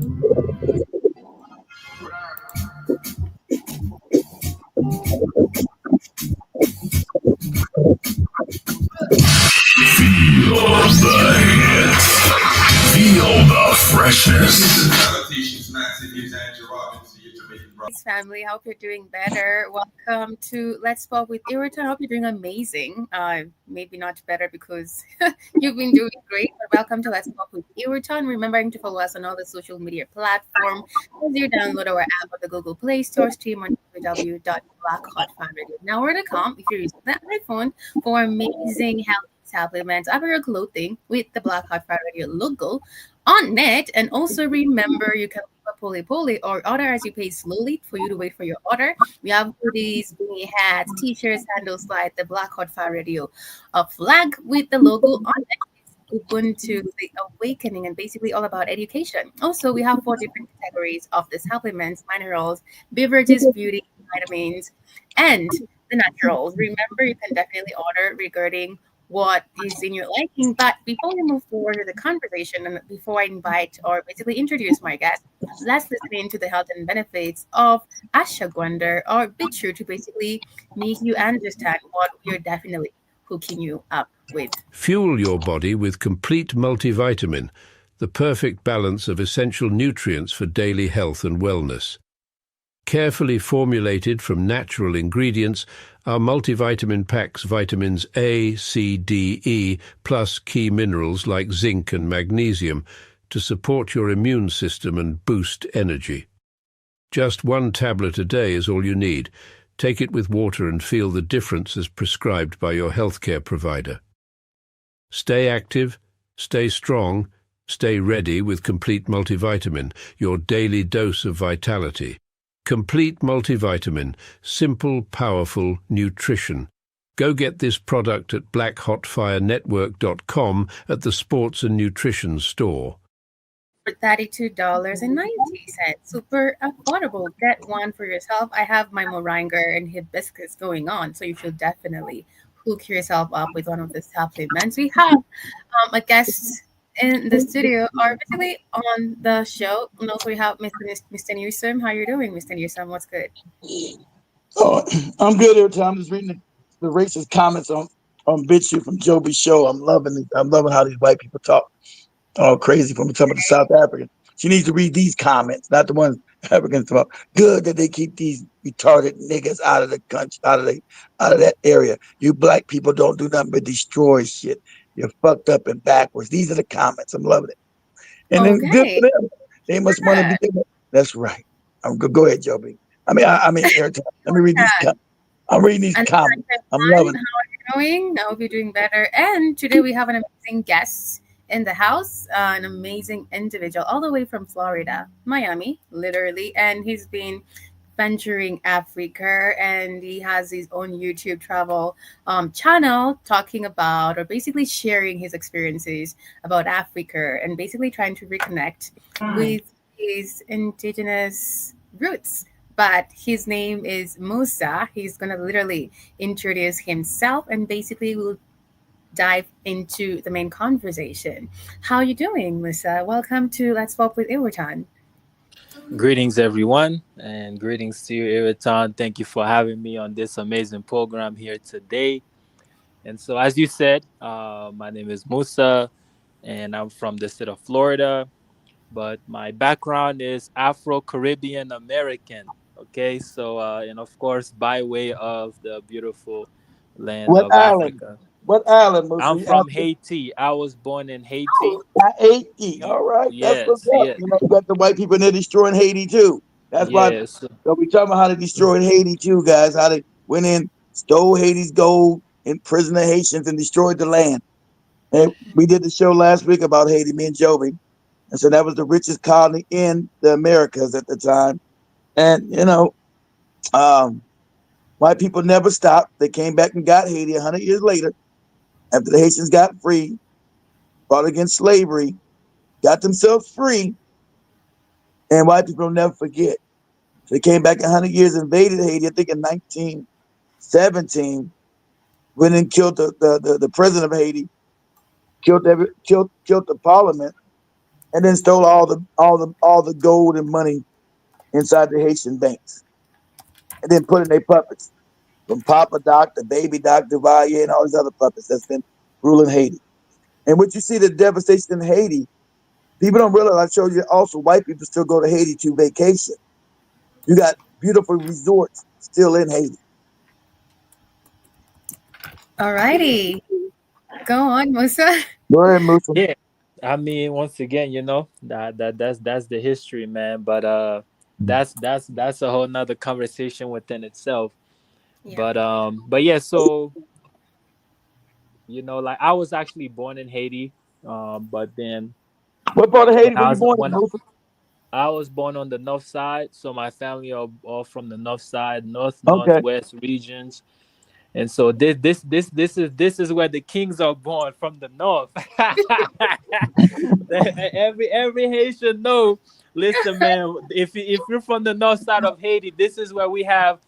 Feel the hits. Feel the freshness. Family, hope you're doing better. Welcome to Let's Talk with Irritan. Hope you're doing amazing. Maybe not better because you've been doing great, but welcome to Let's Talk with Irritan. Remembering to follow us on all the social media platforms as you download our app on the Google Play Store, stream on www.blackhotfanradio. Now, where to come if you're using the iPhone for amazing health supplements, apparel, clothing with the Black Hot Fan Radio logo on net. And also remember, you can leave a poly or order as you pay slowly for you to wait for your order. We have hoodies, beanie hats, t-shirts, sandals like the Black Hot Fire Radio flag with the logo on it. It's open to the awakening and basically all about education. Also, we have 4 different categories of the supplements, minerals, beverages, beauty, vitamins, and the naturals. Remember, you can definitely order regarding what is in your liking. But before we move forward with the conversation and before I invite or basically introduce my guest, let's listen into the health and benefits of ashwagandha or bitter to basically make you understand what we're definitely hooking you up with. Fuel your body with complete multivitamin, the perfect balance of essential nutrients for daily health and wellness. Carefully formulated from natural ingredients, our multivitamin packs vitamins A, C, D, E, plus key minerals like zinc and magnesium to support your immune system and boost energy. Just 1 tablet a day is all you need. Take it with water and feel the difference as prescribed by your healthcare provider. Stay active, stay strong, stay ready with Complete Multivitamin, your daily dose of vitality. Complete Multivitamin, simple, powerful nutrition. Go get this product at blackhotfirenetwork.com at the Sports and Nutrition store. For $32.90. Super affordable. Get one for yourself. I have my moringa and hibiscus going on, so you should definitely hook yourself up with one of the supplements. We have a guest in the studio or basically on the show. And also we have Mr. Newsom. How you doing, Mr. Newsom? What's good? Oh, I'm good every time. I'm just reading the racist comments on BitChute from Joby's show. I'm loving it. I'm loving how these white people talk all crazy from talking about the South African. She needs to read these comments, not the ones Africans talk about. Good that they keep these retarded niggas out of the country, out of that area. You black people don't do nothing but destroy shit. You're fucked up and backwards. These are the comments. I'm loving it. And then good for them. They must want to be there. That's right. I'm good. Go ahead, Joby. I mean, Airtime. Let me read these comments. I'm reading these comments. I'm loving it. How are you doing? I hope you're doing better. And today we have an amazing guest in the house, an amazing individual all the way from Florida, Miami, literally. And he's been venturing Africa, and he has his own YouTube travel channel talking about or basically sharing his experiences about Africa and basically trying to reconnect with his indigenous roots. But his name is Musa. He's going to literally introduce himself and basically we'll dive into the main conversation. How are you doing, Musa? Welcome to Let's Talk with Irritan. Greetings, everyone, and greetings to you, Irritan. Thank you for having me on this amazing program here today. And so, as you said, my name is Musa, and I'm from the state of Florida, but my background is Afro-Caribbean American. Okay, so, and of course, by way of the beautiful land of Africa. What island, Musa? I'm from Haiti. I was born in Haiti. Haiti. All right. Yes, that's what's up. yes. You know, you got the white people in there destroying Haiti too. That's why. So we talking about how they destroyed Haiti too, guys. How they went in, stole Haiti's gold, imprisoned the Haitians, and destroyed the land. And we did the show last week about Haiti, me and Joby. And so that was the richest colony in the Americas at the time. And, you know, white people never stopped. They came back and got Haiti 100 years later. After the Haitians got free, fought against slavery, got themselves free, and white people will never forget. So they came back 100 years, invaded Haiti, I think in 1917, went and killed the president of Haiti, killed the parliament, and then stole all the gold and money inside the Haitian banks, and then put in their puppets from Papa Doc to Baby Doc Duvalier and all these other puppets that's been ruling Haiti. And what you see the devastation in Haiti, people don't realize. I showed you also white people still go to Haiti to vacation. You got beautiful resorts still in Haiti. Alrighty. Go on, Musa. Go ahead, Musa. Yeah, I mean, once again, that's the history, man. But that's a whole nother conversation within itself. Yeah. But yeah, so like I was actually born in Haiti, but then What part of when Haiti were you born in, Musa? I was born on the north side, so my family are all from the north side, Okay. northwest regions. And so this is where the kings are born, from the north. every Haitian know. Listen, man. If you're from the north side of Haiti, this is where we have.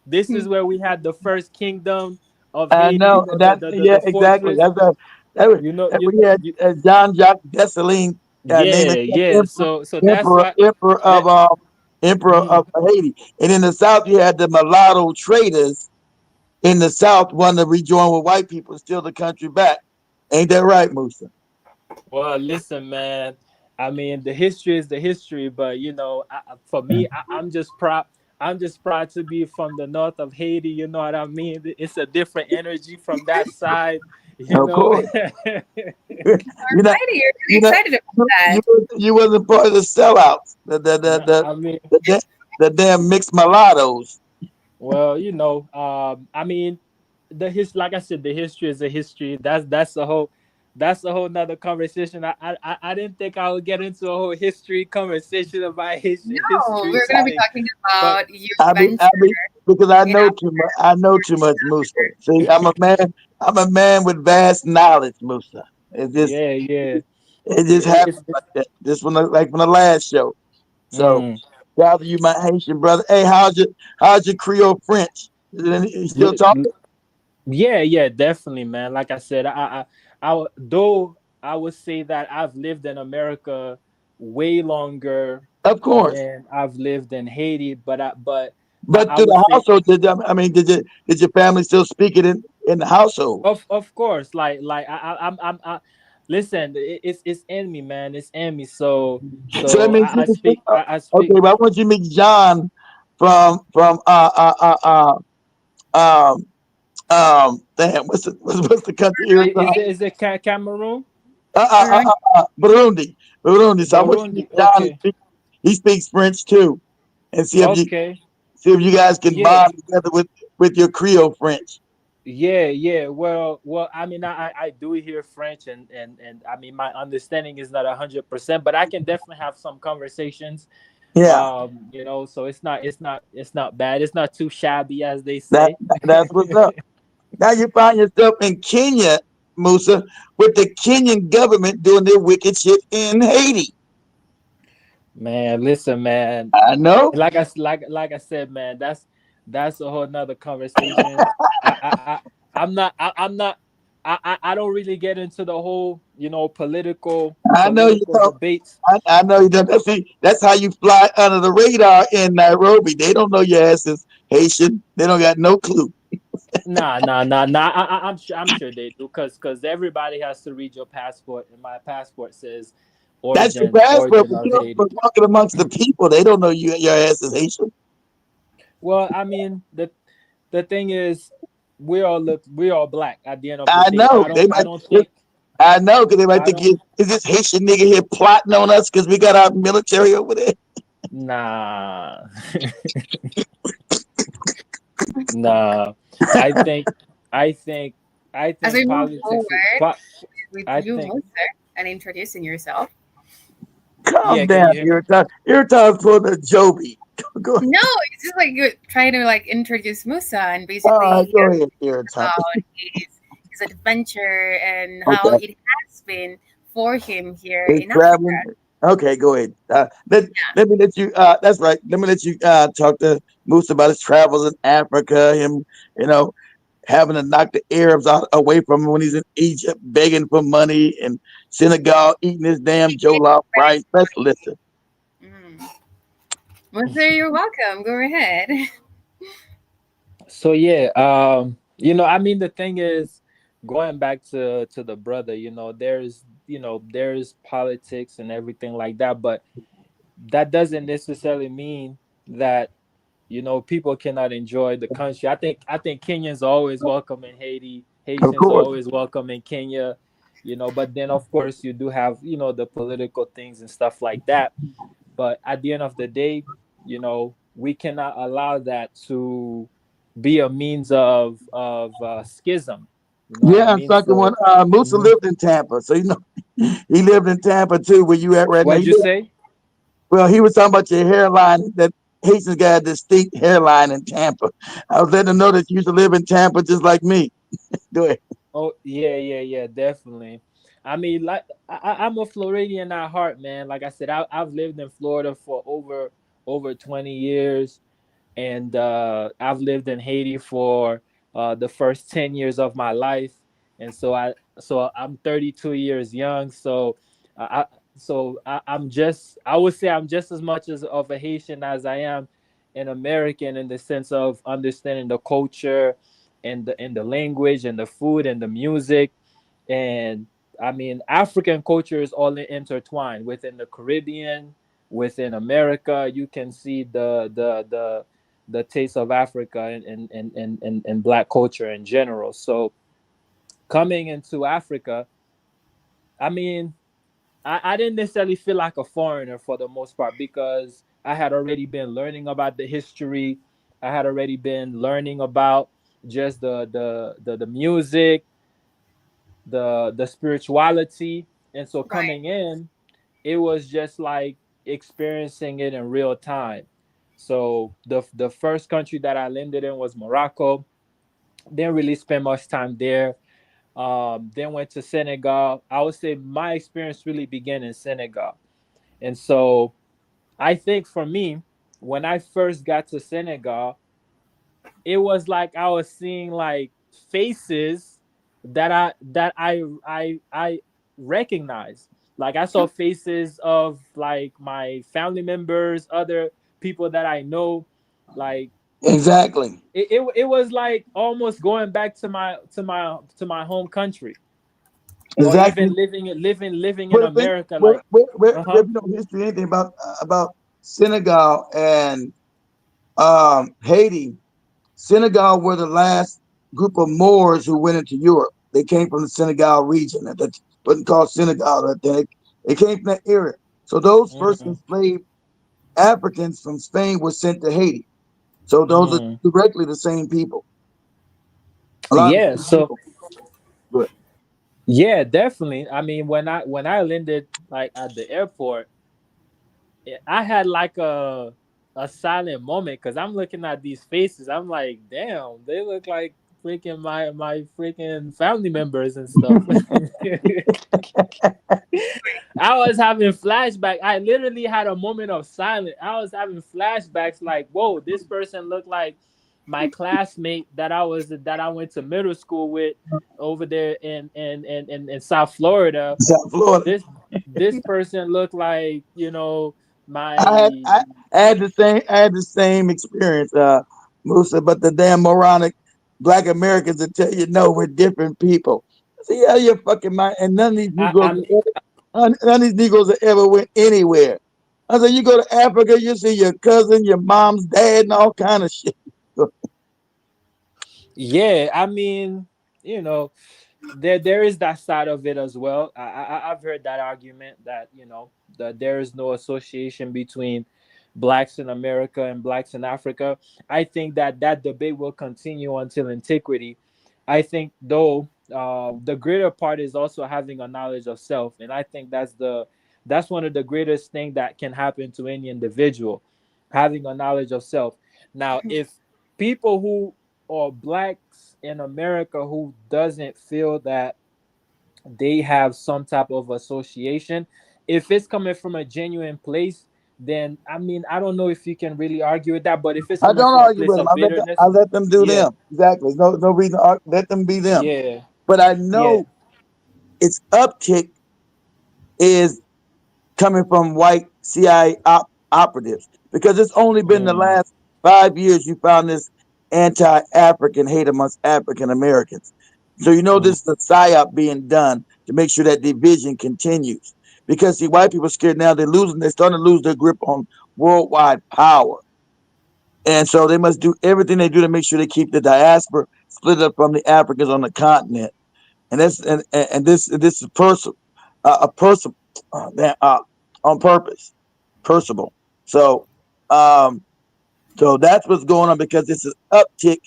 This is where we had the first kingdom of I Haiti. know that. Yeah, The exactly. fortress. That, You know. that we had John Jacques Dessalines naming him Yeah. So that's emperor, why. emperor That. of emperor Mhm. of Haiti. And in the south, you had the mulatto traders in the south wanting to rejoin with white people, steal the country back. Ain't that right, Musa? Well, listen, man. I mean, the history is the history, but for me, I'm just proud. I'm just proud to be from the north of Haiti. You know what I mean? It's a different energy from that side. You Of know. course. You're not. Alrighty, you're really You know. excited about You that. you wasn't part of the sellouts. I mean, The damn mixed mulattoes. well, I mean, like I said, the history is a history. That's a whole nother conversation. I didn't think I would get into a whole history conversation about Haitian No, history, we're gonna be talking but about your I venture be because I in know too much. I know too much, Musa. See, I'm a man. I'm a man with vast knowledge, Musa. It just yeah, yeah. it just It's, happened like that. Just from the last show. So, mm, shout out to you, my Haitian brother. Hey, how's your Creole French? You still l- talking? l- yeah, yeah, definitely, man. Like I said, though I would say that I've lived in America way longer Of course. than I've lived in Haiti, I But to would the say. household, I mean, did your family still speak it in the household? Of course, like listen, it's in me, man. It's in me. So So that means you I can speak. speak. I speak. Okay, but I want you to meet John from damn, what's the country here? Is it Cameroon? Alright. Burundi, Burundi. So I want you to meet Burundi. John. Okay. He speaks French too, and Okay. see if you guys can Yeah. bond together with your Creole French. Yeah. Yeah. Well. I mean, I do hear French, and I mean, my understanding is not 100%, but I can definitely have some conversations. Yeah, So it's not bad. It's not too shabby, as they that say. that's what's up. Now you find yourself in Kenya, Musa, with the Kenyan government doing their wicked shit in Haiti. Man, listen, man. I know. Like I said, man, that's a whole nother conversation. I'm not I'm not I don't really get into the whole political I know you political don't. debates. I know you don't. That's how you fly under the radar in Nairobi. They don't know your ass is Haitian. They don't got no clue. Nah. I'm sure they do, because everybody has to read your passport, and my passport says That's your origin passport, origin but of you know, Haiti. but walking amongst the people, they don't know your ass is Haitian. Well, I mean, the thing is, we all black at the end of the I day. know. I don't think I know, because they might I think, don't is this Haitian nigga here plotting on us because we got our military over there? Nah. Nah. I think I think I As we think move politics is forward with I you, think Musa, and introducing yourself. yeah, Calm can down, you hear me? Irritan. Irritan's pulling a Joby. Go ahead. No, it's just like you're trying to like introduce Musa and All basically right, hear go ahead, Irritan. about his adventure and how Okay. it has been for him here He's in Africa. traveling. Okay, go ahead. Let me let you. That's right. Let me let you talk to Moose about his travels in Africa. Him, you know, having to knock the Arabs out away from him when he's in Egypt, begging for money, and Senegal eating his damn jollof rice. Let's listen. Mm. Well, sir, you're welcome. Go ahead. So yeah, I mean, the thing is, going back to the brother, there's politics and everything like that, but that doesn't necessarily mean that people cannot enjoy the country. I think Kenyans are always welcome in Haiti. Of Haitians are course. always welcome in Kenya. But then of course you do have the political things and stuff like that. But at the end of the day, we cannot allow that to be a means of schism. You know what I Yeah, in mean? fact, the one So, Musa mhm. lived in Tampa, so he lived in Tampa too. Where you at right now? What'd you say? Well, he was talking about your hairline. That Haitians got a distinct hairline in Tampa. I was letting him know that you used to live in Tampa just like me. Go ahead. Oh yeah, yeah, yeah, definitely. I mean, like I'm a Floridian at heart, man. Like I said, I've lived in Florida for over 20 years, and I've lived in Haiti for the first 10 years of my life, and I'm 32 years young. I I would say I'm just as much as of a Haitian as I am an American in the sense of understanding the culture and the language and the food and the music. And I mean, African culture is all intertwined within the Caribbean, within America. You can see the taste of Africa and black culture in general. So coming into Africa, I mean, I didn't necessarily feel like a foreigner for the most part because I had already been learning about the history. I had already been learning about just the music, the spirituality. And so Right. coming in, it was just like experiencing it in real time. So the first country that I landed in was Morocco. Didn't really spend much time there. Then went to Senegal. I would say my experience really began in Senegal. And so I think for me, when I first got to Senegal, it was like I was seeing like faces that I recognized. Like I saw faces of like my family members, other people that I know. Like Exactly. it was like almost going back to my home country, or Exactly. even living in But think, America. Like, if you know history, anything about Senegal and Haiti, Senegal were the last group of Moors who went into Europe. They came from the Senegal region. That wasn't called Senegal. They came from that area. So those first mhm, enslaved Africans from Spain were sent to Haiti. So those are mhm. directly the same people. A lot of the Yeah, same so people. But yeah, definitely. I mean, when I landed like at the airport, I had like a silent moment because I'm looking at these faces. I'm like, damn, they look like freaking my freaking family members and stuff. I was having flashback. I literally had a moment of silence. I was having flashbacks like, whoa, this person looked like my classmate that I went to middle school with over there in South Florida. South Florida. This person looked like, I had my I, I had the same experience, Musa. But the damn moronic Black Americans that tell you no, we're different people. See, yeah, you're fucking mind. And none of these Negroes, I'm none of these Negroes that ever went anywhere. I said, you go to Africa, you see your cousin, your mom's dad, and all kind of shit. yeah, I mean, you know, there is that side of it as well. I've heard that argument that that there is no association between blacks in America and blacks in Africa. I think that debate will continue until antiquity. I think though the greater part is also having a knowledge of self, and I think that's one of the greatest thing that can happen to any individual, having a knowledge of self. Now, if people who or blacks in America who doesn't feel that they have some type of association, if it's coming from a genuine place, then I mean, I don't know if you can really argue with that. But if it's I coming don't from a argue place with them. of I bitterness, let them do yeah, them. Exactly. No reason to let them be them. yeah, But I yeah, know its uptick is coming from white CIA operatives because it's only been the mm, last 5 years you found this anti-African hate amongst African Americans. So you know mm, this is a psyop being done to make sure that division continues. Because see, white people are scared now. They're starting to lose their grip on worldwide power. And so they must do everything they do to make sure they keep the diaspora split up from the Africans on the continent. And this is a person on purpose, personable. So um, so that's what's going on because this is uptick,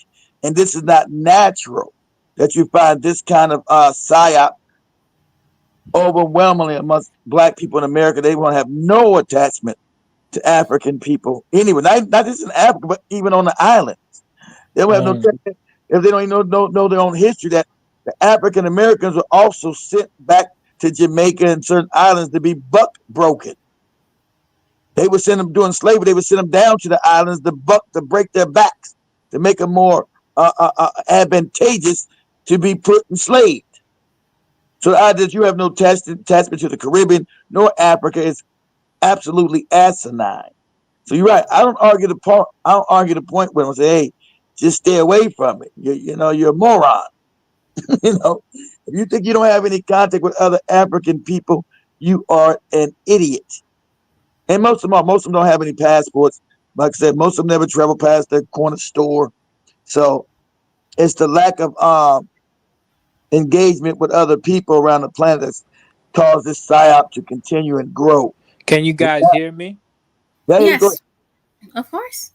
and this is not natural that you find this kind of psyop overwhelmingly amongst black people in America. They want to have no attachment to African people anyway, not just in Africa, but even on the island. They don't have no mm. if they don't even know their own history. That the African Americans were also sent back to Jamaica and certain islands to be buck broken. They would send them during slavery. They would send them down to the islands to break their backs to make them more advantageous to be put enslaved. So the idea that you have no attachment to the Caribbean nor Africa is absolutely asinine. So you're right. I don't argue the point. I don't argue the point when I say, "Hey, just stay away from it." You're a moron. If you think you don't have any contact with other African people, you are an idiot. And most of them don't have any passports. Like I said, most of them never travel past their corner store. So it's the lack of engagement with other people around the planet that's caused this psyop to continue and grow. Can you guys hear me? Yeah, yeah, go Yes, of course.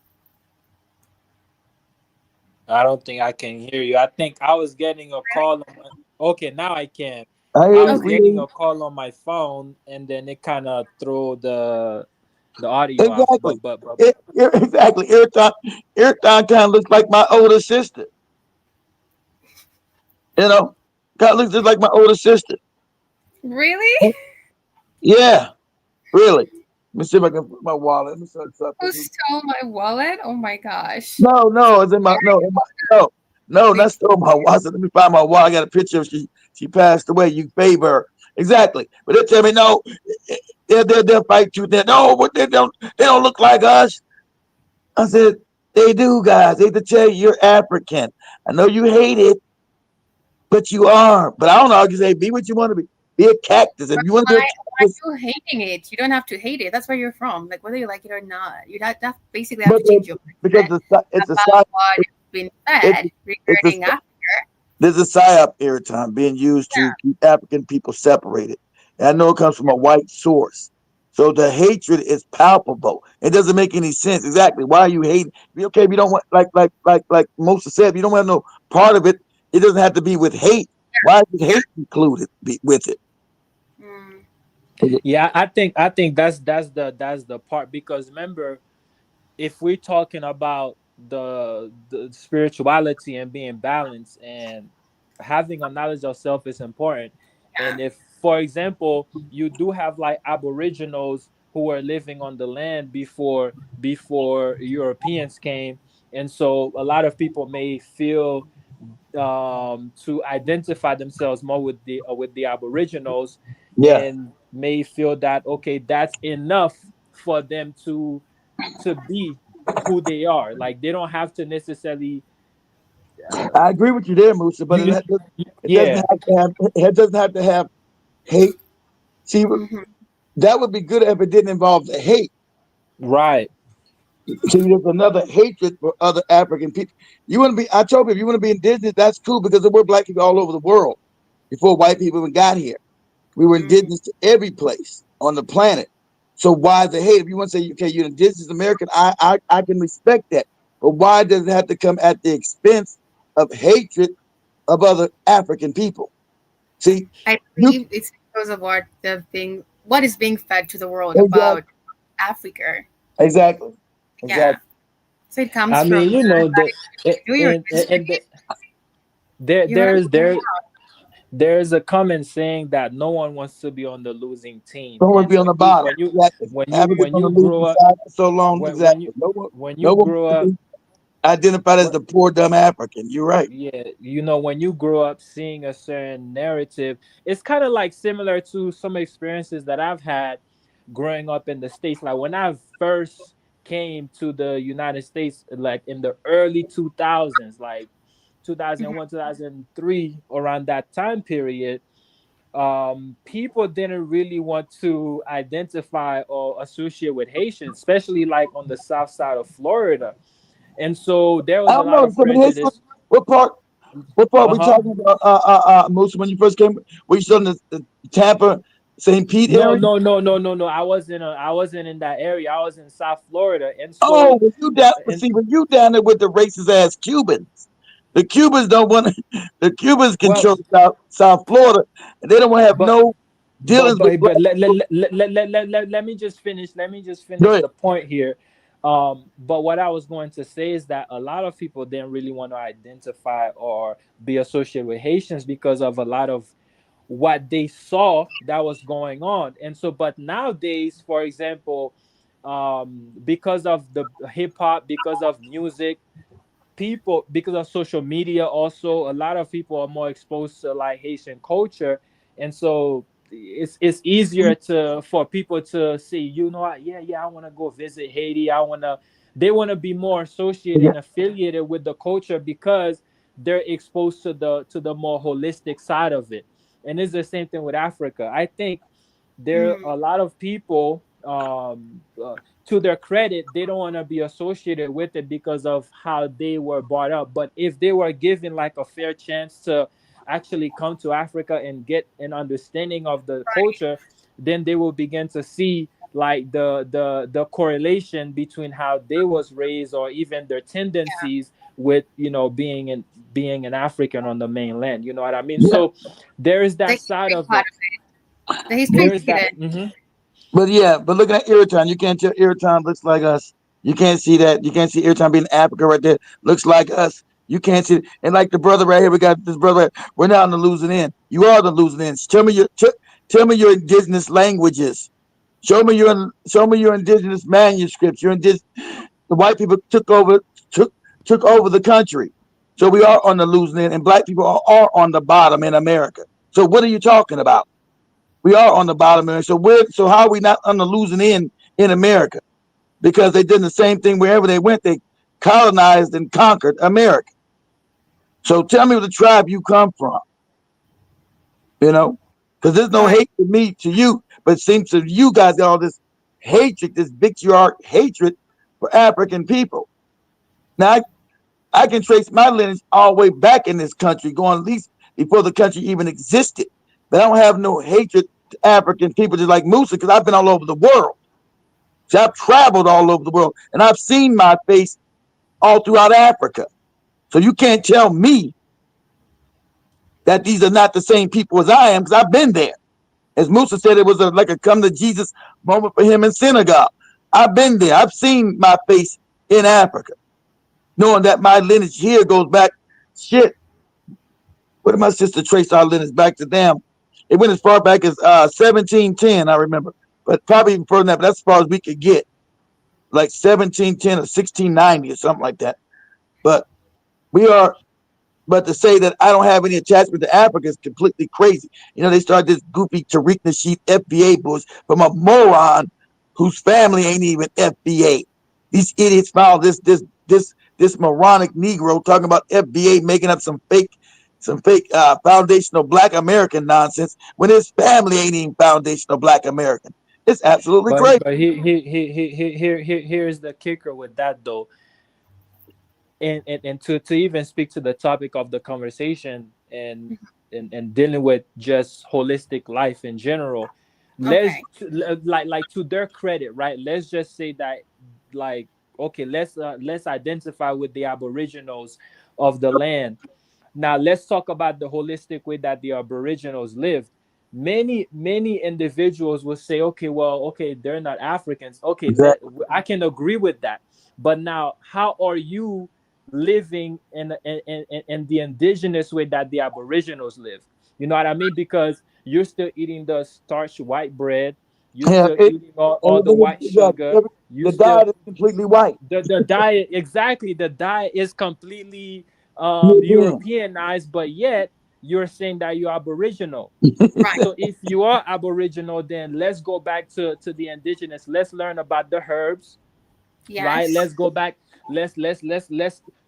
I don't think I can hear you. I think I was getting a call on my, okay, now I can. I hear I you. was Okay. We hear getting you. a call on my phone, and then it kind of threw the audio off. Exactly. But Exactly. Irritan kind of looks like my older sister. You know, kind of looks just like my older sister. Really? Yeah, really. Let me see if I can put my wallet. Let me search Who something. stole my wallet? Oh my gosh. No, it's in my no, Like, not still my wallet. Let me find my wallet. I got a picture of she passed away. You favor her. Exactly. But they tell me no, they'll fight you. No, but they don't look like us. I said, they do, guys. They have to tell you you're African. I know you hate it, but you are. But I don't know. I can say be what you want to be. Be a cactus. If but you want to be a why cactus, are you hating it? You don't have to hate it. That's where you're from. Like whether you like it or not, you that basically have but to change your because mindset it's a about side, what you've been it's fed it's a regarding Africa. there's a psyop irritant being used to keep African people separated. And I know it comes from a white source. So the hatred is palpable. It doesn't make any sense. Exactly. Why are you hating? Okay, if you don't want like Musa said, if you don't want no part of it, it doesn't have to be with hate. Why is hate included with it? Mm, yeah, I think that's the part, because remember, if we're talking about the spirituality and being balanced and having a knowledge of self is important. yeah. And if, for example, you do have like aboriginals who were living on the land before Europeans came, and so a lot of people may feel to identify themselves more with the aboriginals, Yeah, and may feel that okay, that's enough for them to be who they are. Like they don't have to necessarily I agree with you there, Musa. But you, it doesn't yeah, have to have it doesn't have to have hate. See, Hmm. that would be good if it didn't involve the hate. right. See, there's another hatred for other African people. You want to be, I told you, if you want to be indigenous, that's cool because there were black people all over the world before white people even got here. We were Mm. indigenous to every place on the planet. So why the hate? If you want to say, okay, you're indigenous American, I can respect that. But why does it have to come at the expense of hatred of other African people? See, I you believe it's because of what is being fed to the world exactly, about Africa. exactly, Yeah. exactly. So it comes I from mean, you know, the do your and history. there You gotta there's figure it there out. there's a comment saying that no one wants to be on the losing team, Someone and be on the bottom. Exactly. Africa's when on the you losing grow up, side for so long. when you Exactly. No one, when you no one grow wants to up, be identified as what the poor dumb African. You're right. yeah, when you grow up seeing a certain narrative, it's kind of like similar to some experiences that I've had growing up in the States. Like when I first came to the United States, like in the early 2000s, like Mhm. 2001, 2003, around that time period, people didn't really want to identify or associate with Haitians, especially like on the south side of Florida. And so there I was a don't lot know. of Some of the history. prejudice. What part? What part we Uh-huh. talking about? Musa, when you first came, were you still in the Tampa, St. Pete No, area? no, no, no, no, no. I wasn't in that area. I was in South Florida. And Oh, so when you down, but and see, when you down there with the racist ass Cubans, the Cubans don't want the Cubans well, control South Florida, and they don't want to have but no dealings with black people. let me just finish. Let me just Go finish ahead. the point here. But what I was going to say is that a lot of people didn't really want to identify or be associated with Haitians because of a lot of what they saw that was going on. And so, but nowadays, for example, because of the hip hop, because of music, people, because of social media also, a lot of people are more exposed to like Haitian culture. And so it's easier to for people to see, what, yeah, I want to go visit Haiti. They want to be more associated Yeah, and affiliated with the culture because they're exposed to the more holistic side of it. And it's the same thing with Africa. I think there Mm. are a lot of people, to their credit, they don't want to be associated with it because of how they were brought up. But if they were given like a fair chance to actually come to Africa and get an understanding of the culture, then they will begin to see like the correlation between how they was raised or even their tendencies with being an African on the mainland. You know what I mean? yeah. So there is The that side history of part it. of it. The history There is is that. hidden. But yeah, but looking at Iriton, you can't tell Iriton looks like us. You can't see that. You can't see Iriton being Africa right there. Looks like us. You can't see it. And like the brother right here, we got this brother. Right, we're not on the losing end. You are the losing ends. Tell me your indigenous languages. Show me your indigenous manuscripts. The white people took took over the country. So we are on the losing end, and black people are on the bottom in America. So what are you talking about? We are on the bottom end. So how are we not on the losing end in America? Because they did the same thing wherever they went. They colonized and conquered America. So tell me what the tribe you come from, you know? Because there's no Right. hate to me to you, but it seems to you guys got all this hatred, this vitriolic hatred for African people. Now I can trace my lineage all the way back in this country, going at least before the country even existed. But I don't have no hatred to African people just like Musa, because I've been all over the world. See, I've traveled all over the world and I've seen my face all throughout Africa. So you can't tell me that these are not the same people as I am because I've been there. As Musa said, it was like a come to Jesus moment for him in Senegal. I've been there. I've seen my face in Africa, knowing that my lineage here goes back. Shit, what did my sister trace our lineage back to them? It went as far back as 1710, I remember, but probably even further than that. But that's as far as we could get, like 1710 or 1690 or something like that. But we are, but to say that I don't have any attachment to Africa is completely crazy. They started this goofy Tariq Nasheed FBA bush from a moron whose family ain't even FBA. These idiots found this moronic Negro talking about FBA making up some fake foundational Black American nonsense when his family ain't even foundational Black American. It's absolutely crazy. But here's the kicker with that though, and to even speak to the topic of the conversation, and dealing with just holistic life in general. Okay. Like to their credit, right? Let's just say that, like, okay, let's identify with the aboriginals of the land. Now let's talk about the holistic way that the aboriginals lived. Many individuals will say, okay, well, okay, they're not Africans. Okay, Exactly. I can agree with that. But now, how are you living in the indigenous way that the aboriginals live? You know what I mean? Because you're still eating the starch white bread, you're Yeah, still eating all the everything white is yeah, sugar, you the still diet is completely white. the diet, exactly, the diet is completely European. Europeanized, but yet you're saying that you're Aboriginal. Right. So if you are Aboriginal, then let's go back to the indigenous. Let's learn about the herbs, right? Yes. Let's go back. Let's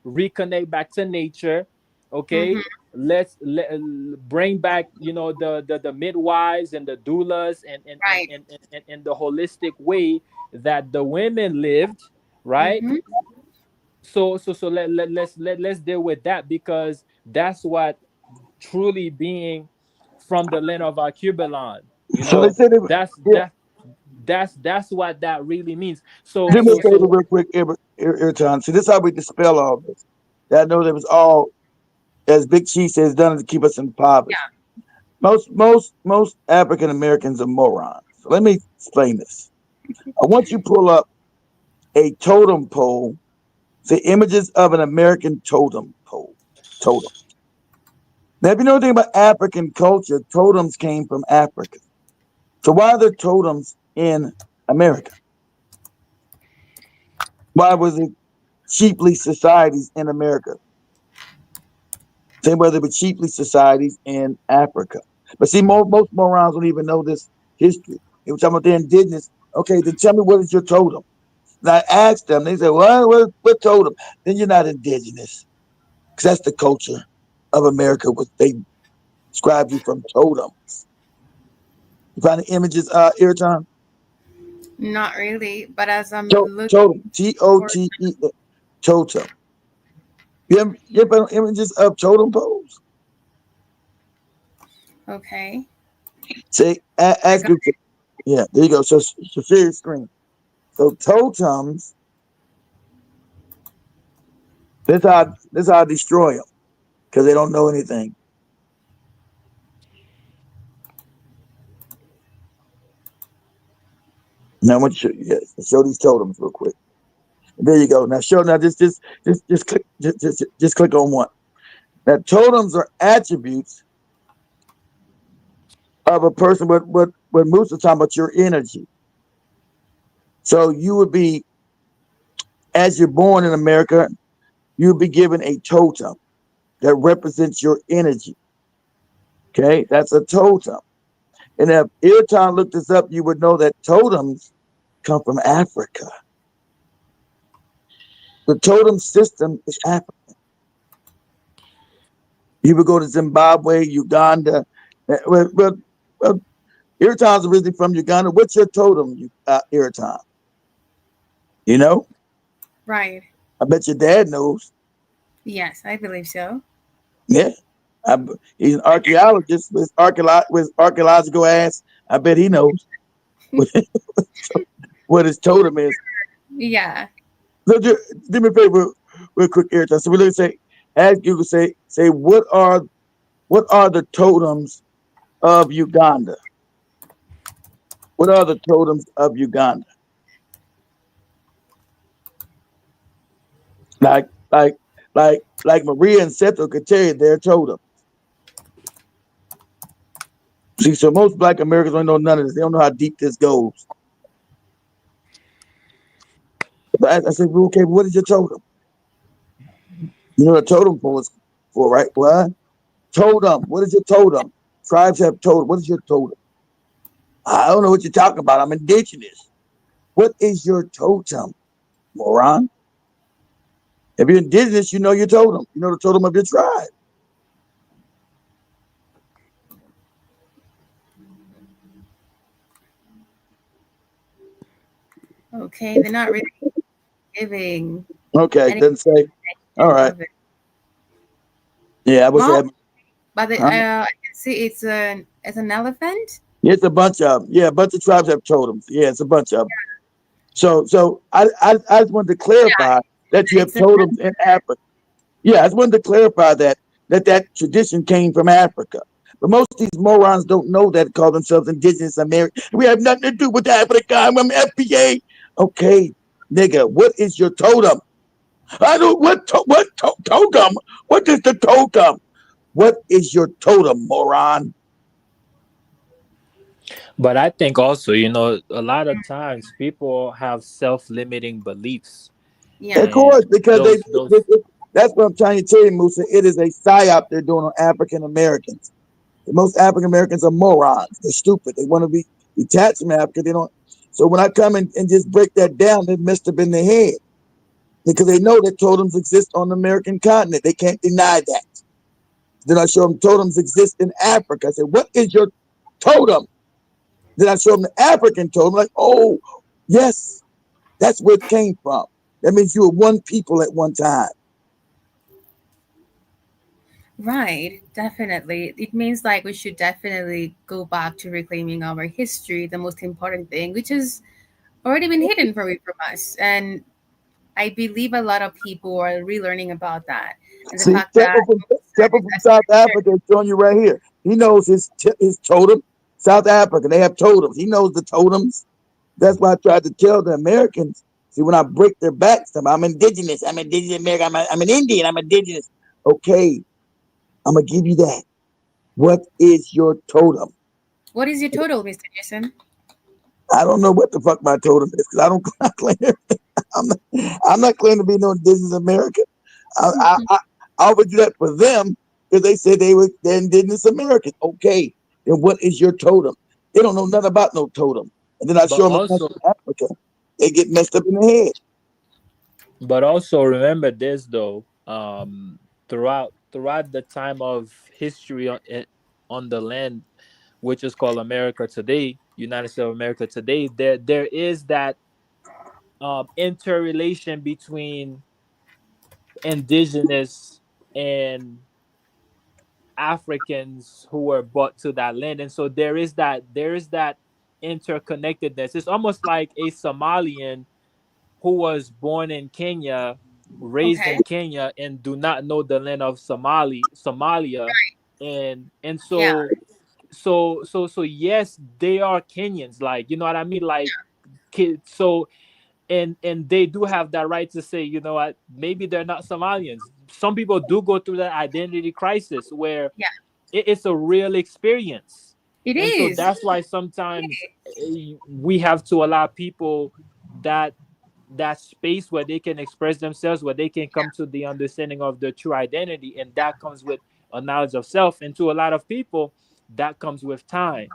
reconnect back to nature. Okay. Mm-hmm. Bring back, the midwives and the doulas, Right. and the holistic way that the women lived, right? Mm-hmm. So let's deal with that, because that's what truly being from the land of our Cubalon. So they said they were, That's yeah. that's what that really means. So Do That me a so is. favor so real quick, Airtime. See, this is how we dispel all this. That I know that was all, as Big Chief says, done to keep us impoverished. Yeah. Most African Americans are morons. So let me explain this. I want you to pull up a totem pole, the images of an American totem pole. Totem. Now, if you know anything about African culture, totems came from Africa. So why are there totems in America? Why was it chiefly societies in America? Same way there were chiefly societies in Africa. But see, most morons don't even know this history. They were talking about the indigenous. Okay, then tell me, what is your totem? And I asked them, they said, what totem? Then you're not indigenous. Because that's the culture of America, what they described you from totem. You find the images, Irritan? Not really, but as I'm looking Totem. for. Tote. Totem. You ever found images of totem poles? Okay. Say, I ask got. you. Yeah, there you go. So, share your screen. So totems, this how I destroy them because they don't know anything. Now I want you to show these totems real quick. There you go. Now show now just click just click on one. Now totems are attributes of a person. What Moose is talking about, your energy. So you would be, as you're born in America, you'll be given a totem that represents your energy. Okay, that's a totem. And if Irton looked this up, you would know that totems come from Africa. The totem system is Africa. You would go to Zimbabwe, Uganda. Well, Irritan's originally from Uganda. What's your totem, Irritan? You know? Right. I bet your dad knows. Yes, I believe so. Yeah. He's an archaeologist with archaeological ass. I bet he knows what his totem is. Yeah. So do me a favor, real quick, Irritan. So we're going to say, ask Google, say what are the totems of Uganda? What are the totems of Uganda? Like like like Maria and Seto could tell you their totem. See, so most Black Americans don't know none of this. They don't know how deep this goes. But I said, well, okay, what is your totem? You know what a totem pole is for, right? What? Totem. What is your totem? Tribes have totem. What is your totem? I don't know what you're talking about. I'm indigenous. What is your totem, moron? If you're indigenous, you know your totem. You know the totem of your tribe. Okay. They're not really giving Okay, any doesn't say. All indication right. of it. Yeah, I wish I Mom, had. but Huh? I can see it's an elephant. It's a bunch of them. Yeah, a bunch of tribes have totems. Yeah, it's a bunch of them. So I just wanted to clarify that you have It's an totems in Africa. Yeah, I just wanted to clarify that tradition came from Africa. But most of these morons don't know that, call themselves indigenous American. We have nothing to do with Africa. I'm FPA. Okay, nigga, what is your totem? I don't what totem? What is the totem? What is your totem, moron? But I think also, a lot of times people have self-limiting beliefs, Of Yeah. and course, because those. that's what I'm trying to tell you, Musa. It is a psyop they're doing on African Americans. Most African Americans are morons. They're stupid. They want to be detached from Africa. They don't. So when I come in and just break that down, they messed up in their head because they know that totems exist on the American continent. They can't deny that. Then I show them totems exist in Africa. I said, "What is your totem?" Then I show them the African totem. Like, oh, yes, that's where it came from. That means you were one people at one time. Right, definitely. It means like we should definitely go back to reclaiming our history, the most important thing, which has already been hidden from us. And I believe a lot of people are relearning about that. And the See, fact that Temple from South Africa is showing you right here. He knows his totem. South Africa, they have totems. He knows the totems. That's why I tried to tell the Americans. See, when I break their backs, I'm indigenous. I'm indigenous American. I'm an Indian. I'm indigenous. Okay, I'm gonna give you that. What is your totem? what is your total, Mr. Jason? I don't know what the fuck my totem is because I don't claim. I'm not, I'm not claiming to be no indigenous American. I, I, I, I would do that for them because they said they're indigenous Americans. Okay, then what is your totem? They don't know nothing about no totem. And then I but show them a country also in Africa. They get messed up in the head. but also remember this though. Throughout the time of history on the land, which is called America today, United States of America today, there is that interrelation between indigenous and Africans who were brought to that land, and so there is that interconnectedness. It's almost like a Somalian who was born in Kenya, raised Okay. in Kenya, and do not know the land of Somalia, and Yeah. so yes, they are Kenyans, like, you know what I mean, like, kids. So and they do have that right to say, you know what, maybe they're not Somalians. Some people do go through that identity crisis where Yeah. it's a real experience, It and so is. that's why sometimes we have to allow people that space where they can express themselves, where they can come to the understanding of their true identity, and that comes with a knowledge of self. And to a lot of people, that comes with time.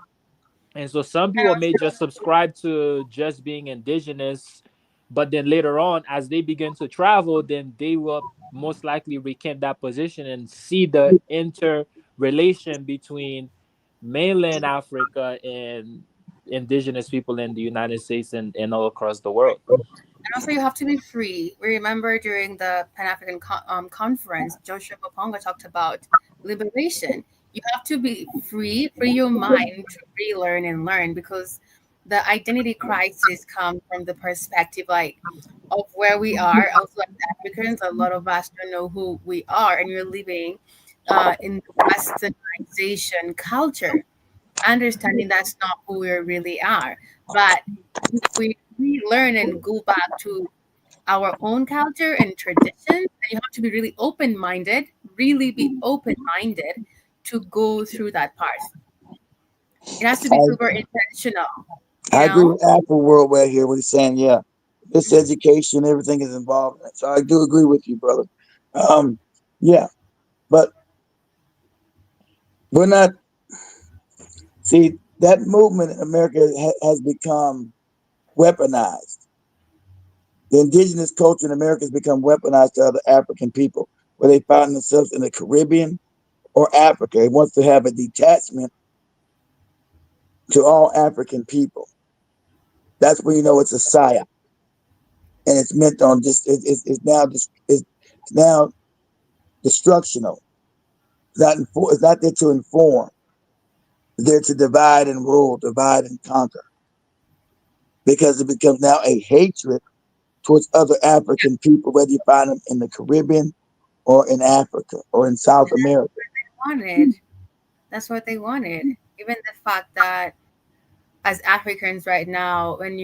And so some And people may also, just subscribe to just being indigenous, but then later on, as they begin to travel, then they will most likely recant that position and see the interrelation between mainland Africa and indigenous people in the United States and all across the world. and also, you have to be free. We remember during the Pan African conference, Joshua Maponga talked about liberation. You have to be free your mind to relearn and learn, because the identity crisis comes from the perspective like of where we are. Also, as Africans, a lot of us don't know who we are, and we're living in the westernization culture, understanding that's not who we really are. But if we relearn and go back to our own culture and traditions, then you have to be really open minded, really be open minded to go through that path. It has to be super I, intentional, you I agree know? with Apple World right here. What he's saying, yeah, this Mhm. education, everything is involved in it. So I do agree with you, brother. Um, yeah, but we're not. See, that movement in America has become weaponized. The indigenous culture in America has become weaponized to other African people, where they find themselves in the Caribbean or Africa. It wants to have a detachment to all African people. That's when you know it's a psyop, and it's meant on just it's now destructional. It's not there to inform. It's there to divide and rule, divide and conquer, because it becomes now a hatred towards other African people, whether you find them in the Caribbean or in Africa or in South America. Wanted. That's what they wanted. Even the fact that as Africans right now, when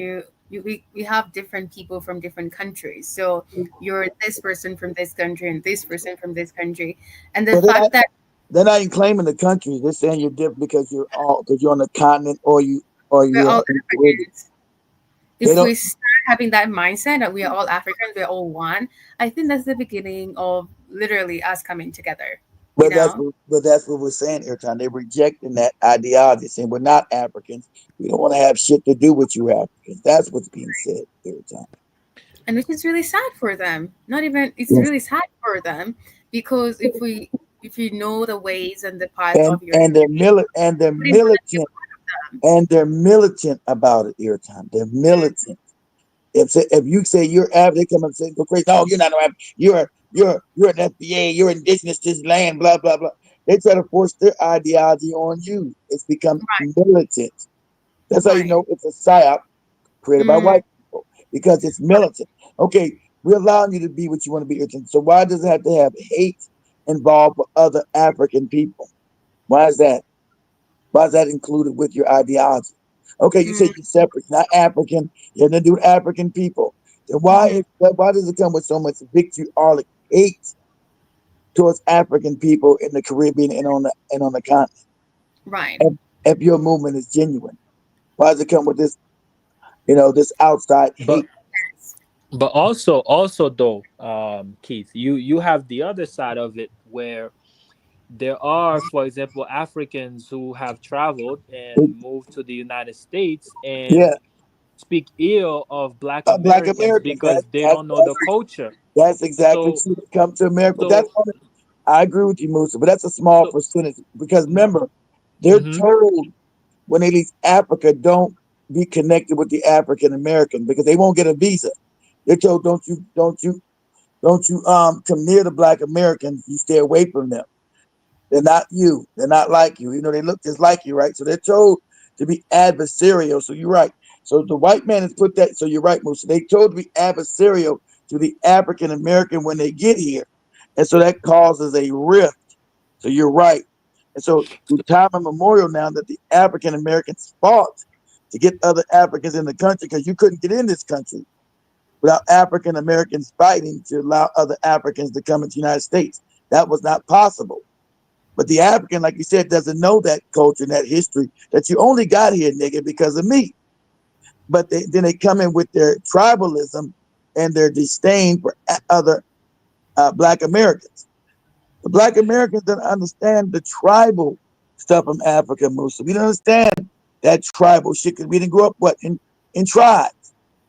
we have different people from different countries. So you're this person from this country and this person from this country. And the So then fact that They're not even claiming the country. They're saying you're different because you're on the continent or We're you're all in the Caribbean. Africans. They If don't. we start having that mindset that we are all Africans, we're all one, I think that's the beginning of literally us coming together. You know? But that's what we're saying every time. They're rejecting that ideology, saying we're not Africans. We don't want to have shit to do with you Africans. That's what's being said every time. And which is really sad for them. Not even it's Yes. really sad for them because if you know the ways and the path And of your and they're journey, mili- and they're you wouldn't want to be a militant part of them. and they're militant about it every time. They're militant. If you say you're Arab, they come and say go crazy. No, you're not Arab. You're an FBA. You're indigenous to this land. Blah blah blah. They try to force their ideology on you. It's become militant. That's how you Right. know it's a psyop created by Mm, white people because it's militant. Okay, we're allowing you to be what you want to be. So why does it have to have hate involved with other African people? Why is that? Why is that included with your ideology? Okay, you say mm, you're separate, you're not African, you have nothing to do with African people. Then mhm. why does it come with so much vitriolic hate towards African people in the Caribbean and on the continent? Right. If your movement is genuine, why does it come with this this outside But hate? also though, Keith, you have the other side of it where there are, for example, Africans who have traveled and moved to the United States and Yeah, speak ill of Black Black Americans Americans. because they don't know the culture. That's exactly So true. They come to America, but so I agree with you, Musa. But that's a small so. percentage because remember, they're Mm-hmm. told when they leave Africa, don't be connected with the African American because they won't get a visa. They're told, don't you come near the Black Americans. You stay away from them. They're not you. They're not like you. You know, they look just like you, right? So they're told to be adversarial. So you're right. So the white man has put that. So you're right, Musa. They told to be adversarial to the African American when they get here, and so that causes a rift. So you're right. And so through time immemorial now that the African Americans fought to get other Africans in the country because you couldn't get in this country without African Americans fighting to allow other Africans to come into the United States. That was not possible. But the African, like you said, doesn't know that culture and that history that you only got here, nigga, because of me. But then they come in with their tribalism and their disdain for other Black Americans. The Black Americans don't understand the tribal stuff from Africa, Musa. We don't understand that tribal shit because we didn't grow up in tribes.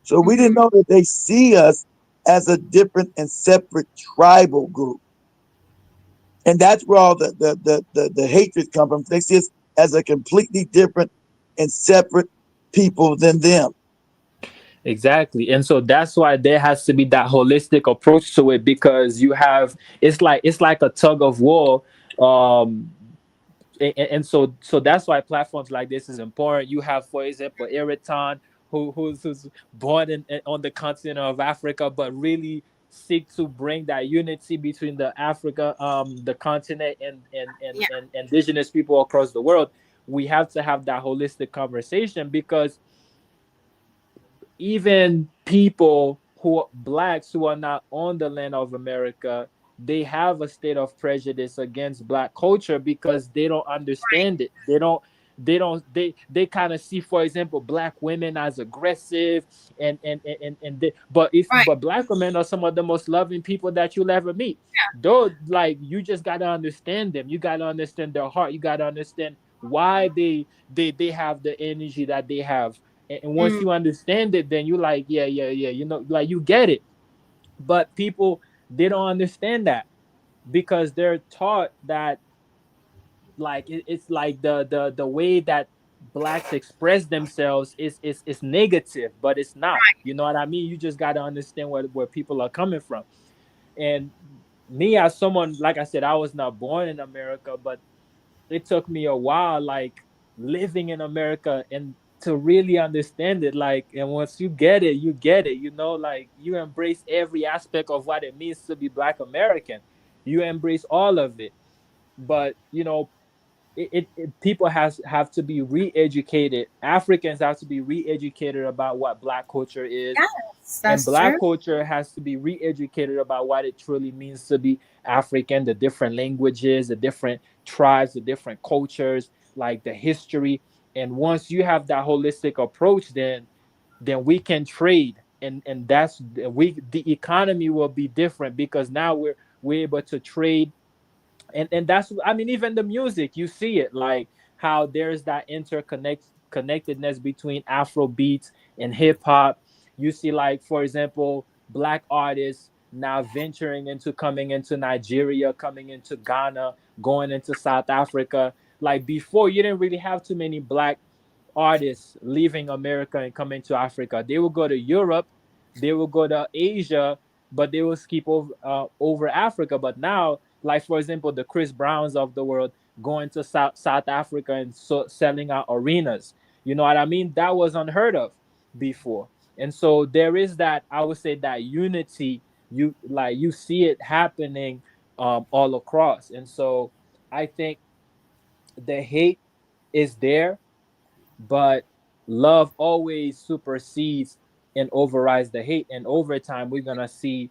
So we didn't Mhm. know that they see us as a different and separate tribal group. And that's where all the hatred come from. They see us as a completely different and separate people than them. Exactly. And so that's why there has to be that holistic approach to it because you have it's like a tug of war. Um and so that's why platforms like this is important. You have, for example, Eriton, who's born on the continent of Africa, but really seek to bring that unity between the Africa, the continent, Yeah. and indigenous people across the world. We have to have that holistic conversation because even people who blacks who are not on the land of America, they have a state of prejudice against black culture because they don't understand it. They kind of see, for example, black women as aggressive Right. but black women are some of the most loving people that you'll ever meet. Though, like, you just gotta understand them. You gotta understand their heart. You gotta understand why they have the energy that they have. And once Mm, you understand it, then you like, yeah, like you get it. But people, they don't understand that because they're taught that, like, it's like the way that blacks express themselves is negative, but it's not. You know what I mean? You just got to understand where people are coming from. And me, as someone, like I said, I was not born in America, but it took me a while, like, living in America and to really understand it. Like, and once you get it, you get it. Like, you embrace every aspect of what it means to be Black American. You embrace all of it. But people have to be re-educated. Africans have to be re-educated about what black culture is, Yes, and that's black true. culture has to be re-educated about what it truly means to be African, the different languages, the different tribes, the different cultures, like the history. And once you have that holistic approach, then we can trade, and that's we the economy will be different because now we're able to trade. And that's, I mean, even the music, you see it, like how there's that connectedness between Afro beats and hip hop. You see, like, for example, black artists now venturing into, coming into Nigeria, coming into Ghana, going into South Africa. Like before, you didn't really have too many black artists leaving America and coming to Africa. They will go to Europe, they will go to Asia, but they will skip over Africa. But now, like for example, the Chris Browns of the world going to South Africa and selling out arenas. You know what I mean? That was unheard of before. And so there is that, I would say, that unity. You see it happening all across. And so I think the hate is there, but love always supersedes and overrides the hate. And over time, we're gonna see,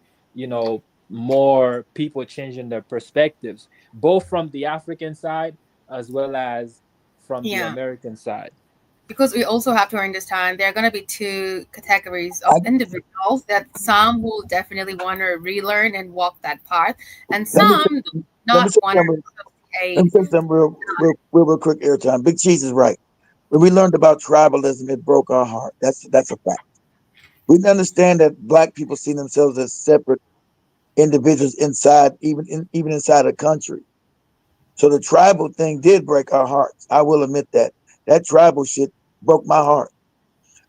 more people changing their perspectives, both from the African side as well as from the Yeah, American side. because we also have to understand there are going to be two categories of individuals, that some will definitely want to relearn and walk that path, and Let me some do let me not say want something. to Let me associate. say something real quick. Airtime. Big Cheese is right. When we learned about tribalism, it broke our heart. That's a fact. We didn't understand that black people see themselves as separate individuals inside, even inside a country. So the tribal thing did break our hearts. I will admit that. That tribal shit broke my heart.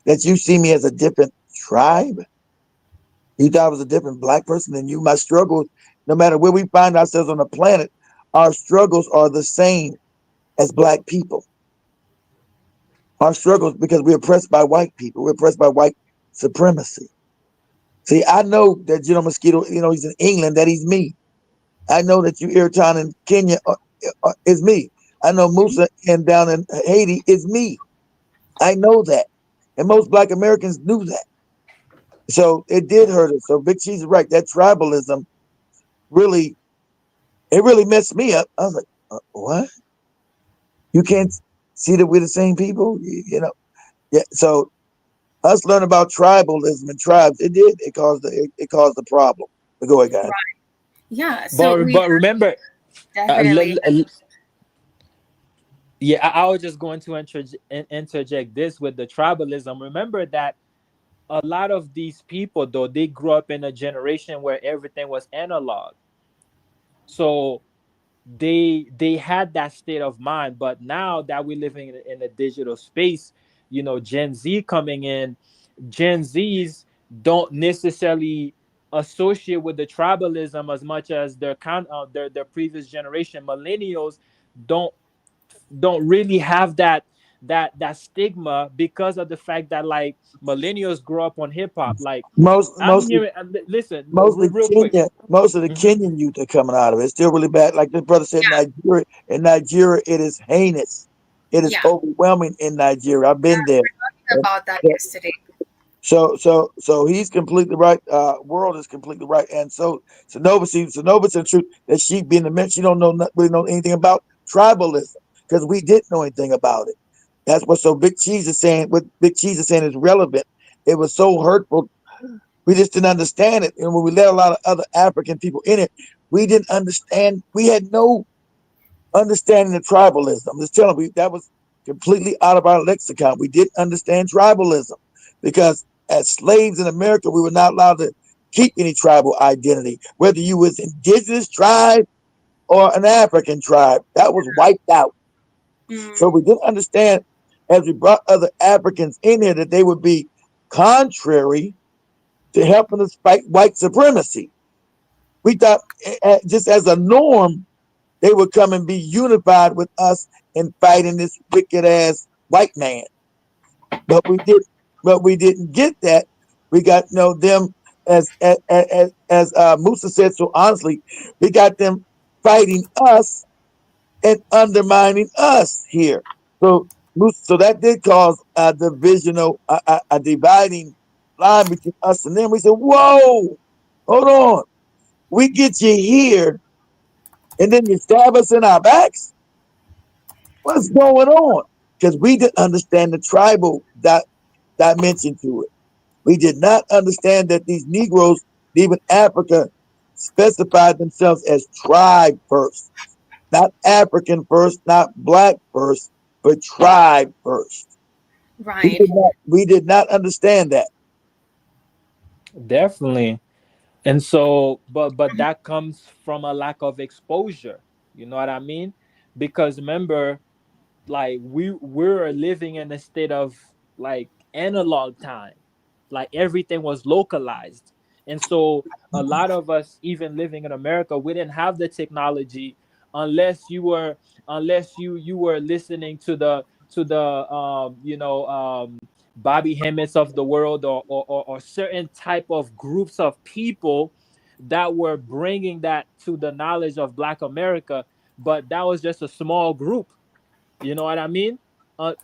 That you see me as a different tribe. You thought I was a different black person than you. My struggles, no matter where we find ourselves on the planet, our struggles are the same as black people. Our struggles, because we're oppressed by white people. We're oppressed by white supremacy. See, I know that Mosquito, he's in England, that he's me. I know that you Irritan in Kenya is me. I know Musa and down in Haiti is me. I know that. And most black Americans knew that. So it did hurt us. So Big Cheese is right. That tribalism really, it really messed me up. I was like, what? You can't see that we're the same people? Yeah. So us learning about tribalism and tribes, it did. It caused the problem. But go ahead, guys. Right. Yeah, so But we remember, definitely. yeah, I was just going to interject this with the tribalism. Remember that a lot of these people, though, they grew up in a generation where everything was analog. So they had that state of mind. But now that we're living in a digital space, Gen Z coming in, Gen Z's don't necessarily associate with the tribalism as much as their previous generation. Millennials don't don't really have that stigma because of the fact that, like, millennials grow up on hip hop. Like, Most I'm most hearing, listen, real quick. Most of the Mhm. Kenyan youth are coming out of it. It's still really bad. Like the brother said, Yeah, Nigeria. In Nigeria, it is heinous. It is yeah, overwhelming in Nigeria. I've been there. talking about that yesterday. So he's completely right. World is completely right. And Sanova's in truth that she being the man, she don't really know anything about tribalism because we didn't know anything about it. That's what so Big Cheese is saying. What Big Cheese is saying is relevant. It was so hurtful. We just didn't understand it. And when we let a lot of other African people in it, we didn't understand. We had no understanding of tribalism. I'm just telling you, that was completely out of our lexicon. We didn't understand tribalism because as slaves in America, we were not allowed to keep any tribal identity, whether you was indigenous tribe or an African tribe. That was wiped out. So Mm, we didn't understand as we brought other Africans in here that they would be contrary to helping us fight white supremacy. We thought just as a norm, they would come and be unified with us in fighting this wicked ass white man. But we didn't get that. We got them as Musa said so honestly. We got them fighting us and undermining us here. So, so that did cause a divisional, a dividing line between us and them. We said, "Whoa, hold on, we get you here, and then you stab us in our backs. What's going on?" Because we didn't understand the tribal dimension to it. We did not understand that these Negroes, even Africa, specified themselves as tribe first, not African first, not black first, but tribe first. Right. We did not understand that. Definitely. And so, but that comes from a lack of exposure. You know what I mean? Because remember, like we're living in a state of like analog time, like everything was localized. And so a lot of us, even living in America, we didn't have the technology unless you were listening to the Bobby Hemmett's of the world, or certain type of groups of people that were bringing that to the knowledge of Black America. But that was just a small group. You know what I mean? Uh,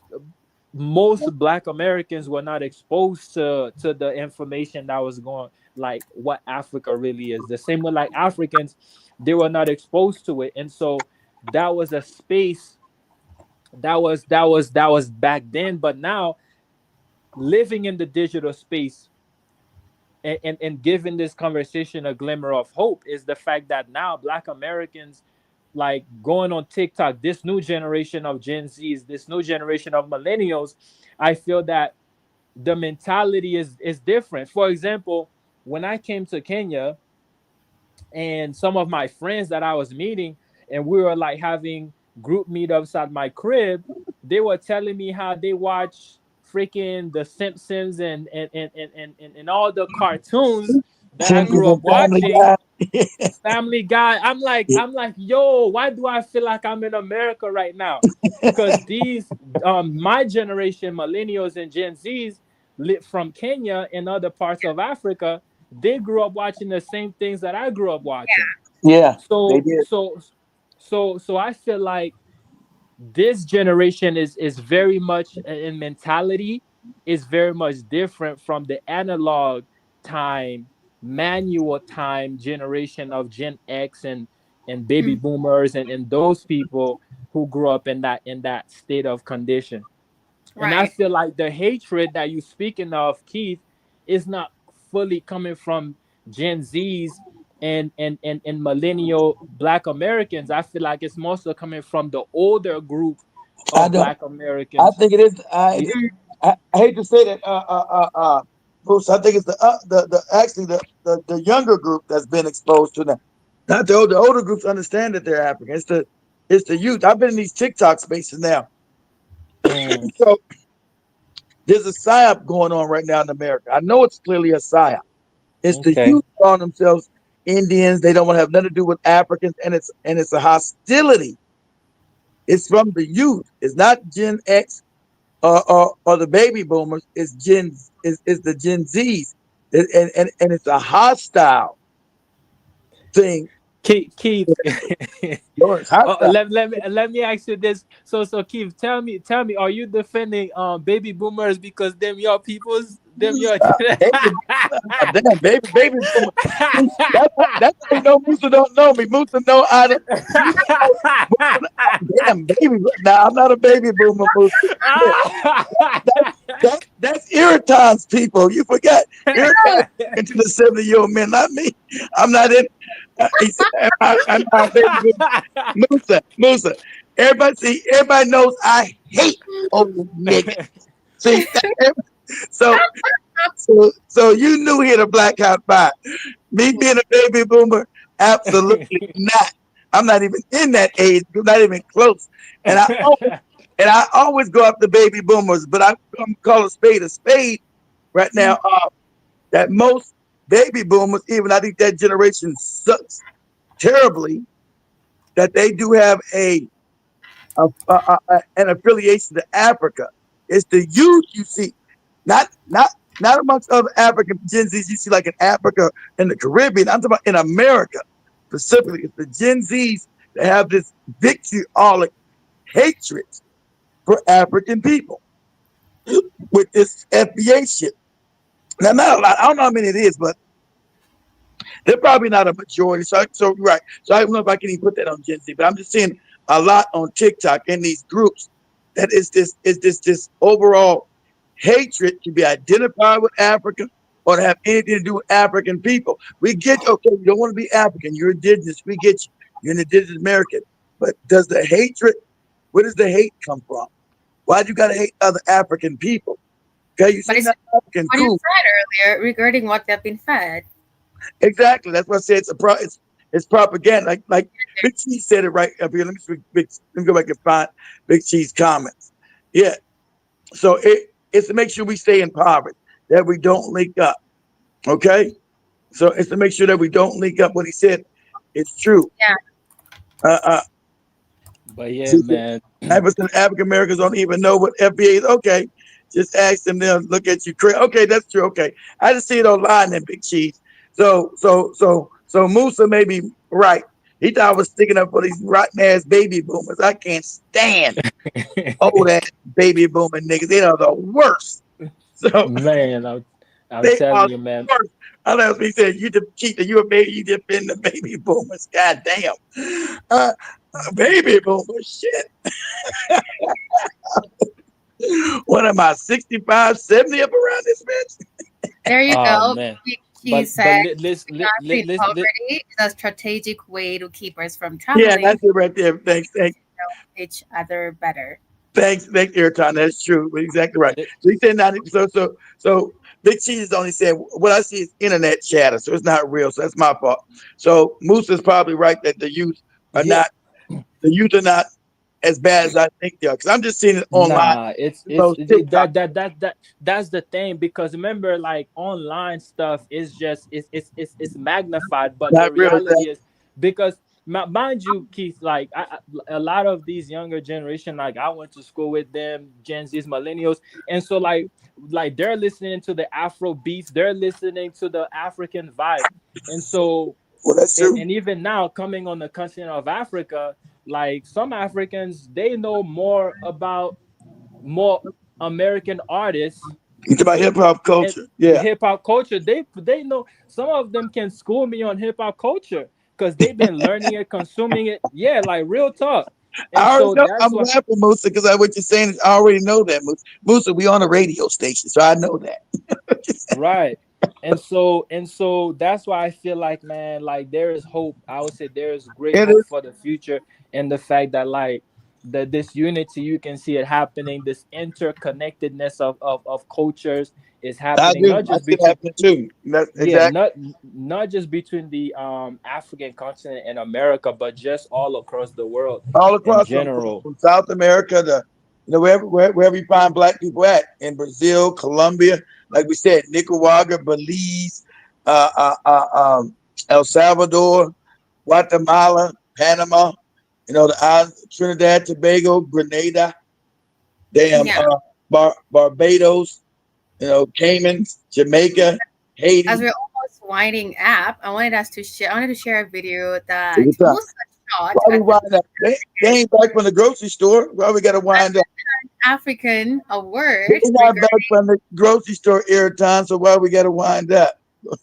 Most Black Americans were not exposed to the information that was going, like what Africa really is. The same way, like Africans, they were not exposed to it, and so that was a space that was back then. But now, living in the digital space, and giving this conversation a glimmer of hope, is the fact that now Black Americans, like going on TikTok, this new generation of Gen Zs, this new generation of millennials, I feel that the mentality is different. For example, when I came to Kenya, and some of my friends that I was meeting, and we were like having group meetups at my crib, they were telling me how they watch freaking The Simpsons and all the cartoons that I Simpsons grew up and Family watching. Guy. Family Guy. I'm like, yo, why do I feel like I'm in America right now? Because these, my generation, millennials and Gen Zs, lit from Kenya and other parts of Africa, they grew up watching the same things that I grew up watching. Yeah, they So, did. so I feel like this generation is very much in mentality, is very much different from the analog time, manual time generation of Gen X and baby Mm. boomers, and those people who grew up in that state of condition. And I Right. feel like the hatred that you speaking of, Keith, is not fully coming from Gen Zs and millennial Black Americans. I feel like it's mostly coming from the older group I of don't. Black I Americans. think it is. Y- I hate to say that, Bruce. I think it's the actually the younger group that's been exposed to them. Not the older groups understand that they're African. It's the youth. I've been in these TikTok spaces now. mm, So there's a psyop going on right now in America. I know it's clearly a psyop. It's the okay. youth calling themselves Indians. They don't want to have nothing to do with Africans, and it's a hostility. It's from the youth. It's not Gen X or the baby boomers. It's is the Gen Zs, and it's a hostile thing. Keith, No, it's hostile. let me ask you this. So Keith, tell me, are you defending baby boomers because them your peoples, them your Baby, damn, baby boomer. That's how you know Musa don't know me. Musa know I don't. Musa know, damn, baby. Now I'm not a baby boomer, Musa. That's Irritan's people. You forgot Irritan into the 70-year-old men, not me. I'm not in. He said, I'm not a baby boomer. Musa. Everybody knows I hate old niggas. See, so so you knew he had a black out by me being a baby boomer. Absolutely not. I'm not even in that age. I'm not even close. And I always go after baby boomers, but I'm call a spade right now. That most baby boomers, even I think that generation sucks terribly. That they do have an affiliation to Africa. It's the youth you see, not not not amongst other African Gen Zs you see like in Africa and the Caribbean. I'm talking about in America specifically. It's the Gen Zs They have this vitriolic hatred for African people with this FBA shit. Now, not a lot. I don't know how many it is, but they're probably not a majority. So right. So I don't know if I can even put that on Gen Z, but I'm just seeing a lot on TikTok in these groups that is this overall hatred to be identified with Africa or to have anything to do with African people. We get you. Okay, you don't want to be African. You're indigenous. We get you. You're an indigenous American. But does the hatred? Where does the hate come from? Why do you got to hate other African people? Okay, you But say it's not African, what you cool. said earlier regarding what they've been fed. Exactly. That's what I said. It's propaganda. Like Big Cheese said it right up here. Let me speak let me go back and find Big Cheese comments. Yeah. So it's to make sure we stay impoverished, that we don't link up. Okay. So it's to make sure that we don't link up. What he said is true. Yeah, Uh, uh, But yeah, see, man. 9% of African Americans don't even know what FBA is. Okay. Just ask them. They'll look at you crazy. Okay, that's true. Okay. I just see it online in Big Cheese. So Musa may be right. He thought I was sticking up for these rotten ass baby boomers. I can't stand old ass baby boomer niggas. They are the worst. So Man, I'm they telling are you, man. the worst. I know he said you cheat you a baby, you defend the baby boomers. God damn. Baby boomer shit. What am I, 65, 70 up around this bitch? there you Oh go. man. She But said country in let poverty is a strategic way to keep us from Yeah, traveling that's to it right there. Thanks. know each other better. Thanks, Airtime. That's true. Exactly right. So he said 90. So Big Cheese only said what I see is internet chatter, so it's not real. So that's my fault. So Moose is probably right that are yeah. not the youth are not as bad as I think they are. Because I'm just seeing it online, Nah, those TikTok. that's the thing, because remember, like, online stuff is just it's magnified, but the Not real. reality is, because mind you, Keith, like, a lot of these younger generation, like, I went to school with them, Gen Z's, millennials, and so, like they're listening to the Afro beats, they're listening to the African vibe, and so, Well, that's true. and even now, coming on the continent of Africa, like, some Africans, they know more about more American artists You talk about hip hop and culture. Yeah. hip hop culture. They know, some of them can school me on hip hop culture because they've been learning it, consuming it. Yeah, like, real talk. And I already so know. I'm that's why. laughing, Musa, because what you're saying is I already know that, Musa. Musa, we on a radio station, so I know that. Right. And so that's why I feel like, man, like, there is hope. I would say there is great It hope is. for the future, and the fact that, like, that this unity, you can see it happening, this interconnectedness of cultures is I happening, do. not I just see it between, happening too. That's yeah, exactly. not just between the African continent and America, but just all across the world All in across general. from South America to wherever you find black people at in Brazil, Colombia, like we said, Nicaragua, Belize, uh, uh, uh, um, El Salvador, Guatemala, Panama. The islands, Trinidad, Tobago, Grenada, damn, Yeah, Barbados, Caymans, Jamaica, as Haiti. we're almost winding up, I wanted to share a video Take your that time. Musa shot Why we at the wind up? They ain't back from the grocery store. Why we got to wind up? African They're award not back from the grocery store airtime, so why we got to wind up?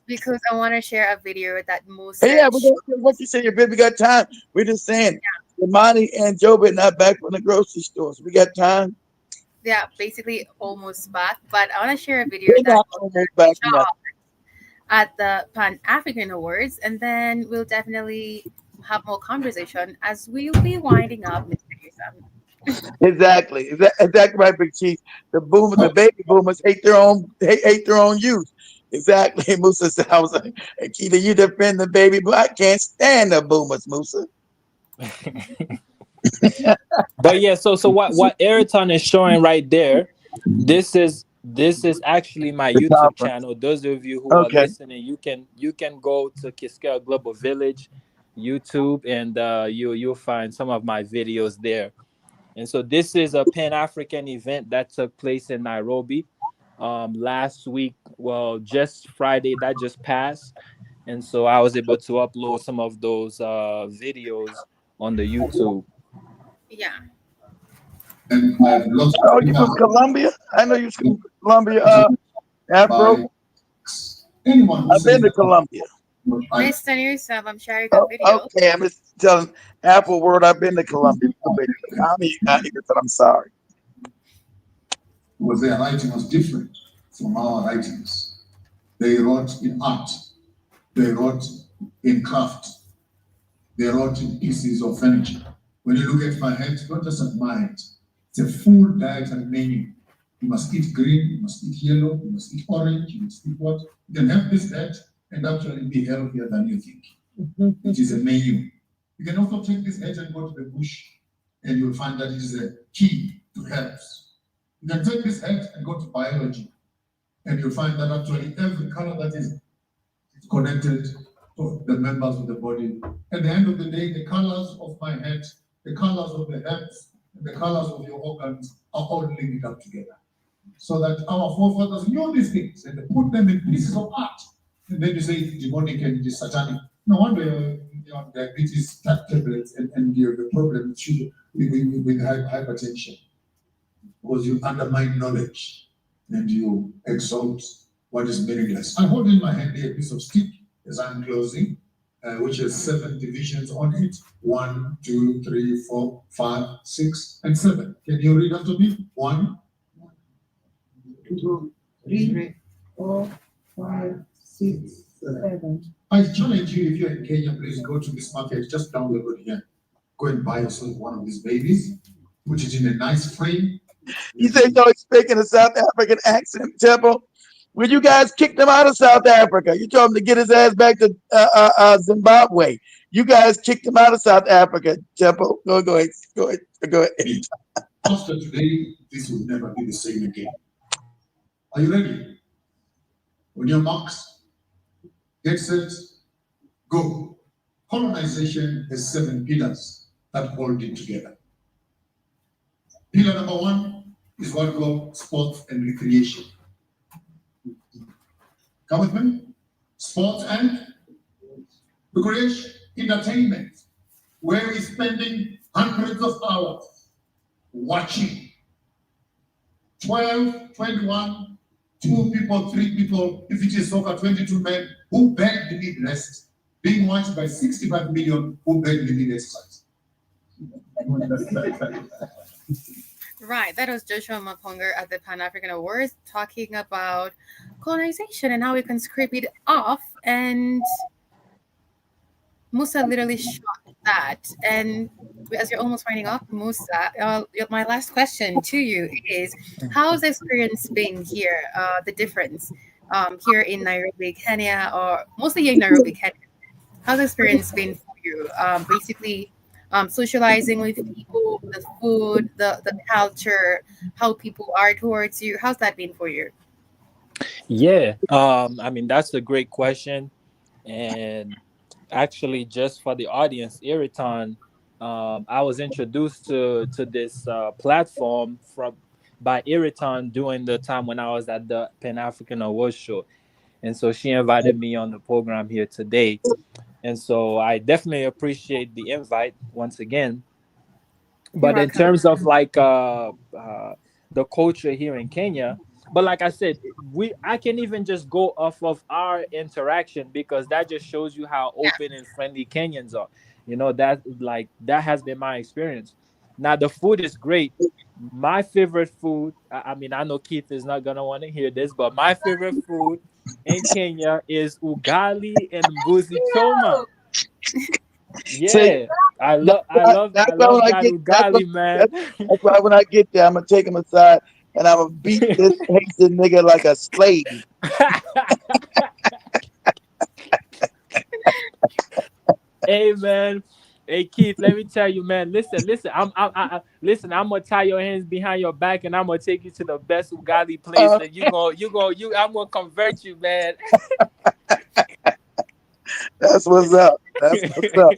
because I want to share a video that Hey, Musa yeah, shot. what you say, your baby got time. We're just saying, Imani and Job not back from the grocery stores. We got time. Yeah, basically almost back, but I want to share a video They're that not almost back from that. shot at the Pan African Awards, and then we'll definitely have more conversation as we'll be winding up, Mr. Yusuf. Exactly. Exactly right, Big Chief. The baby boomers hate their own youth. Exactly, Musa said. I was like, hey, Keita, you defend the baby, but I can't stand the boomers, Musa. But yeah, so what Ayrton is showing right there, this is actually my The YouTube conference. channel. Those of you who are Okay. listening, you can go to Kiskea Global Village YouTube, and you'll find some of my videos there. And so this is a Pan African event that took place in Nairobi last week. Well, just Friday that just passed, and so I was able to upload some of those videos on the YouTube. Yeah. And I've lost Oh, you from Colombia? I know you from Colombia. Afro. by anyone who I've been says to that Colombia. I Based on yourself, I'm sharing a Oh, video. okay, I'm just telling Apple World. I've been to Colombia. I mean, I'm sorry. was their writing was different from our writings. They wrote in art, they wrote in craft, they wrote in pieces of furniture. When you look at my head, don't just admire it. It's a full dietary menu. You must eat green, you must eat yellow, you must eat orange, you must eat what? You can have this head and actually be healthier than you think. It is a menu. You can also take this head and go to the bush and you'll find that it is a key to herbs. You can take this head and go to biology and you'll find that actually every color that is connected to the members of the body. At the end of the day, the colors of my head, the colors of the heads, and the colors of your organs are all linked up together. So that our forefathers knew these things and they put them in pieces of art. And then you say it's demonic and it is satanic. No wonder you have diabetes tablets and you have a problem with sugar, with hypertension, because you undermine knowledge and you exalt what is meaningless. I hold in my hand here a piece of stick as I'm closing, which has 7 divisions on it: 1, 2, 3, 4, 5, 6, and 7. Can you read after me? 1, 2, 3, 4, 5, 6, 7. I challenge you, if you're in Kenya, please go to this market, just down the road here. Go and buy yourself one of these babies, put it in a nice frame. You said y'all speaking a South African accent, Temple. When you guys kicked him out of South Africa, you told him to get his ass back to Zimbabwe. You guys kicked him out of South Africa, Temple. Go ahead. After today, this will never be the same again. Are you ready? On your marks, get set, go. Colonization has 7 pillars that hold it together. Pillar number 1 is what we call sports and recreation. Come with me? Sports and recreation, entertainment, where we're spending hundreds of hours watching 12, 21, 2 people, 3 people, if it is soccer, 22 men who barely need rest, being watched by 65 million who barely need exercise. Right, that was Joshua Maponga at the Pan African Awards talking about colonization and how we can scrape it off. And Musa literally shot that. And as you're almost winding up, Musa, my last question to you is: how's the experience been here? The difference here in Nairobi, Kenya, or mostly here in Nairobi, Kenya. How's the experience been for you? Basically, socializing with people, the food, the culture, how people are towards you. How's that been for you? Yeah, I mean that's a great question, and actually, just for the audience, Iriton, I was introduced to this platform from by Iriton during the time when I was at the Pan African Awards show, and so she invited me on the program here today, and so I definitely appreciate the invite once again. You're But in welcome. terms of like the culture here in Kenya, but like I said, we I can even just go off of our interaction because that just shows you how Yeah. open and friendly Kenyans are. You know, that like that has been my experience. Now the food is great. My favorite food, I mean, I know Keith is not gonna want to hear this, but my favorite food in Kenya is ugali and mbuzi choma. See, Yeah, I that's why when love I that get ugali, man. that's why when I get there, I'm gonna take him aside and I'm gonna beat this Haitian nigga like a slave. Hey, man. Hey, Keith, let me tell you, man. Listen. Listen. I'm gonna tie your hands behind your back, and I'm gonna take you to the best ugali place, Uh, and I'm gonna convert you, man. that's what's up. That's what's up.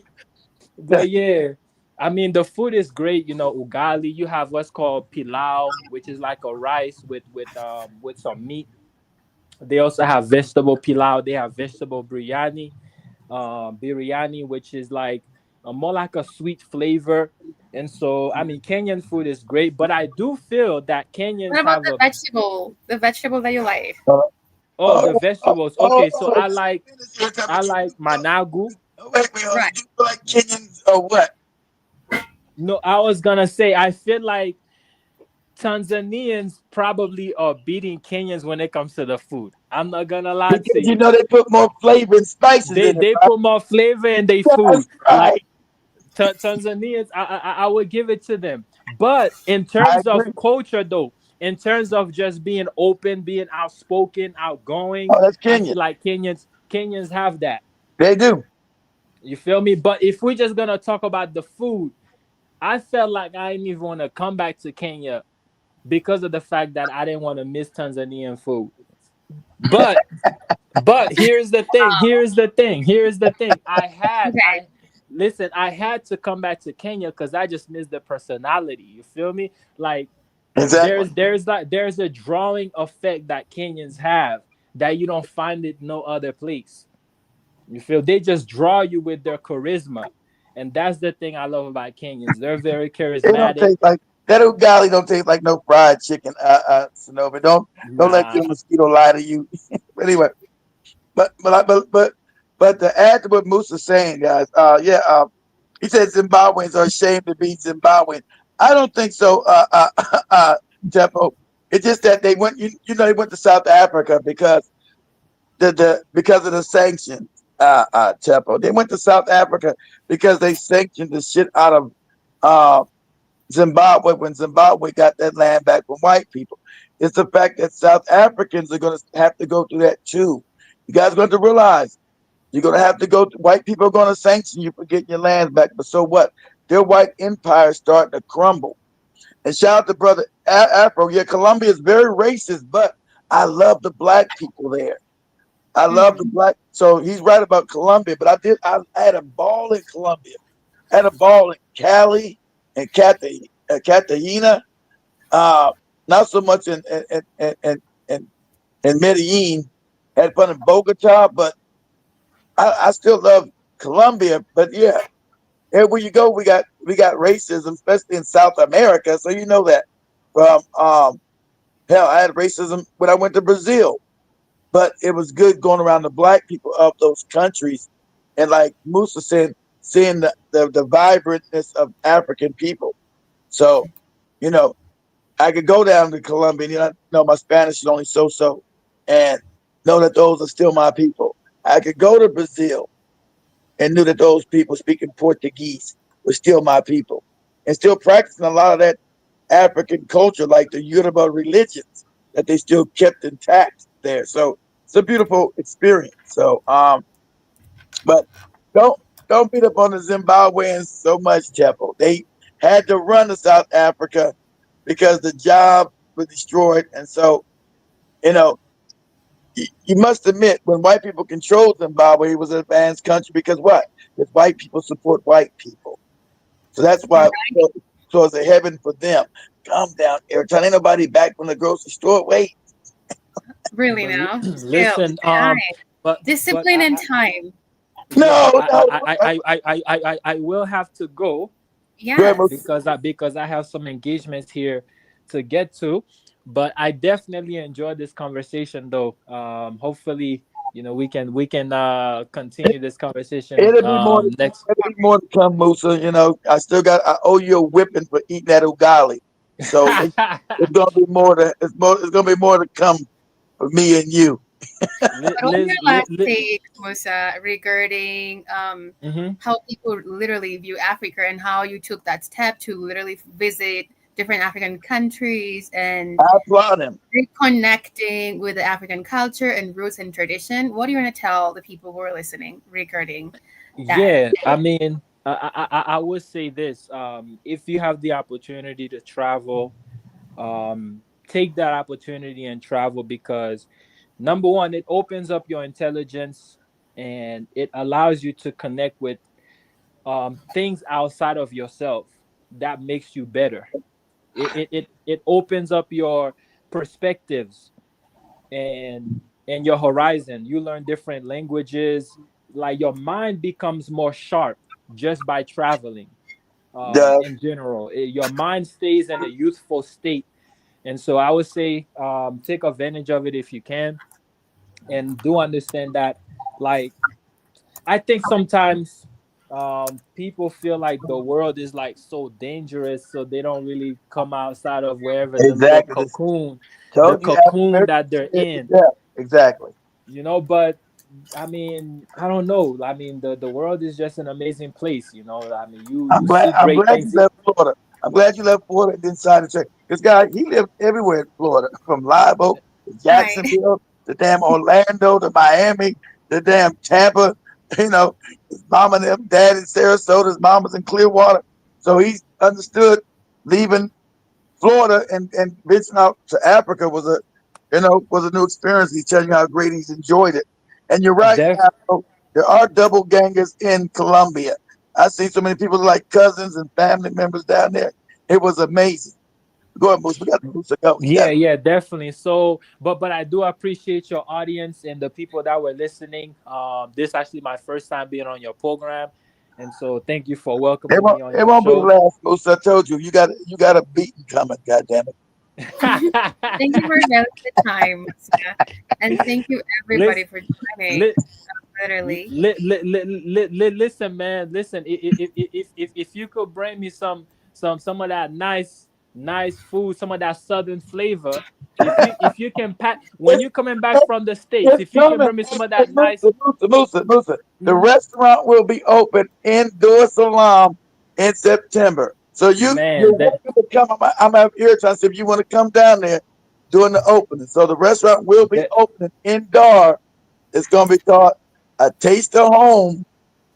But yeah, I mean, the food is great. You know, ugali. You have what's called pilau, which is like a rice with some meat. They also have vegetable pilau. They have vegetable biryani, which is like more like a sweet flavor. And so, I mean, Kenyan food is great, but I do feel that What Kenyans about have the a vegetable? The vegetable that you like? Uh, oh oh, the oh, vegetables. oh, Okay, so oh, just finish your time, I but like managu. wait, hold on. Right. Do you like Kenyans or what? No, I was gonna say I feel like Tanzanians probably are beating Kenyans when it comes to the food. I'm not gonna lie to Because you you. know they put more flavor and spices They in it, they right? put more flavor in their That's food. Like right. Tanzanians, I would give it to them. But in I terms of agree. culture, though, in terms of just being open, being outspoken, outgoing, Oh, that's I Kenyan. feel like Kenyans have that. They do. You feel me? But if we're just gonna talk about the food, I felt like I didn't even want to come back to Kenya because of the fact that I didn't want to miss Tanzanian food. But here's the thing. Here's the thing. Okay. I listen. I had to come back to Kenya because I just missed the personality. You feel me? Like Exactly. there's a drawing effect that Kenyans have that you don't find it no other place. You feel they just draw you with their charisma, and that's the thing I love about Kenyans. They're very It don't charismatic. taste like that ugali don't taste like no fried chicken. Sonova. Don't let Nah. your mosquito lie to you. But anyway, but to add to what Moose is saying, guys, yeah, he said Zimbabweans are ashamed to be Zimbabwean. I don't think so, Tempo. It's just that they went, you know, they went to South Africa because because of the sanctions, Tempo. They went to South Africa because they sanctioned the shit out of uh, Zimbabwe when Zimbabwe got that land back from white people. It's the fact that South Africans are going to have to go through that too. You guys are going to realize you're going to have to go. White people are going to sanction you for getting your lands back. But so what? Their white empire is starting to crumble. And shout out to brother Afro. Yeah, Colombia is very racist, but I love the black people there. I love Mm. the black. So he's right about Colombia, but I had a ball in Colombia. I had a ball in Cali and Cartagena. Uh, not so much in Medellin. Had fun in Bogota, but I still love Colombia. But yeah, everywhere you go, we got racism, especially in South America. So you know that from hell, I had racism when I went to Brazil, but it was good going around the black people of those countries, and like Musa said, seeing the vibrantness of African people. So you know, I could go down to Colombia, and know my Spanish is only so, and know that those are still my people. I could go to Brazil and knew that those people speaking Portuguese were still my people, and still practicing a lot of that African culture, like the Yoruba religions that they still kept intact there. So it's a beautiful experience. So but don't don't beat up on the Zimbabweans so much, Temple. They had to run to South Africa because the job was destroyed, and so you know you must admit, when white people controlled Zimbabwe, it was an advanced country because what? Because white people support white people. So that's why, so it's a heaven for them. Calm down, Airtime. Ain't nobody back from the grocery store. Wait. Really But now? Still listen, time. but Discipline and time. yeah, No, no. I will have to go Go ahead, Yes. Moses. because I have some engagements here to get to. But I definitely enjoyed this conversation, though. Hopefully, we can continue this conversation It'll be more. next. It'll be more to come, Musa. I owe you a whipping for eating that ugali. So it's gonna be more to. It's gonna be more to come for me and you. li, But what are li, your li, last li, takes, Musa, regarding mhm. how people literally view Africa and how you took that step to literally visit different African countries and I applaud him. reconnecting with the African culture and roots and tradition? What are you going to tell the people who are listening regarding that? Yeah, I mean, I would say this: if you have the opportunity to travel, take that opportunity and travel because number one, it opens up your intelligence and it allows you to connect with things outside of yourself that makes you better. It opens up your perspectives and your horizon. You learn different languages, like your mind becomes more sharp. just by traveling. Yeah, In general, your mind stays in a youthful state, and so I would say take advantage of it if you can, and do understand that, like, I think sometimes people feel like the world is like so dangerous, so they don't really come outside of wherever exactly. Just the told you cocoon African that they're American. in, Yeah, exactly. but I mean, I don't know. I mean, the world is just an amazing place, I mean, you see I'm great glad you things. left Florida. I'm glad you left Florida and didn't sign the check. This guy, he lived everywhere in Florida, from Live Oak to Right. Jacksonville to damn Orlando to Miami to damn Tampa. You know, his mom and them dad in Sarasota, his mom was in Clearwater. So he understood leaving Florida and venturing out to Africa was a new experience. He's telling you how great he's enjoyed it. And you're right, Def there are double gangers in Colombia. I see so many people like cousins and family members down there. It was amazing. Go ahead, Moose. We got Moose to go. You Yeah, got yeah, definitely. So, but I do appreciate your audience and the people that were listening. This is actually my first time being on your program, and so thank you for it. welcoming Won't me on it your won't be the show. last, Moose. I told you, you got a beating coming. God damn it. Thank you for valuing the time, Musa. And thank you everybody Listen, for joining. li- Literally. listen, man. Listen, if you could bring me some of that nice food, some of that southern flavor. If you can pack when It's, you're coming back it's, from the States, it's if you can coming. bring me some of It's that nice. Musa. The Mhm. restaurant will be open in Dar es Salaam in September. So you're Man, that welcome to come. I'm have ear time. So if you want to come down there during the opening. So the restaurant will be that opening in Dar. It's going to be called A Taste of Home.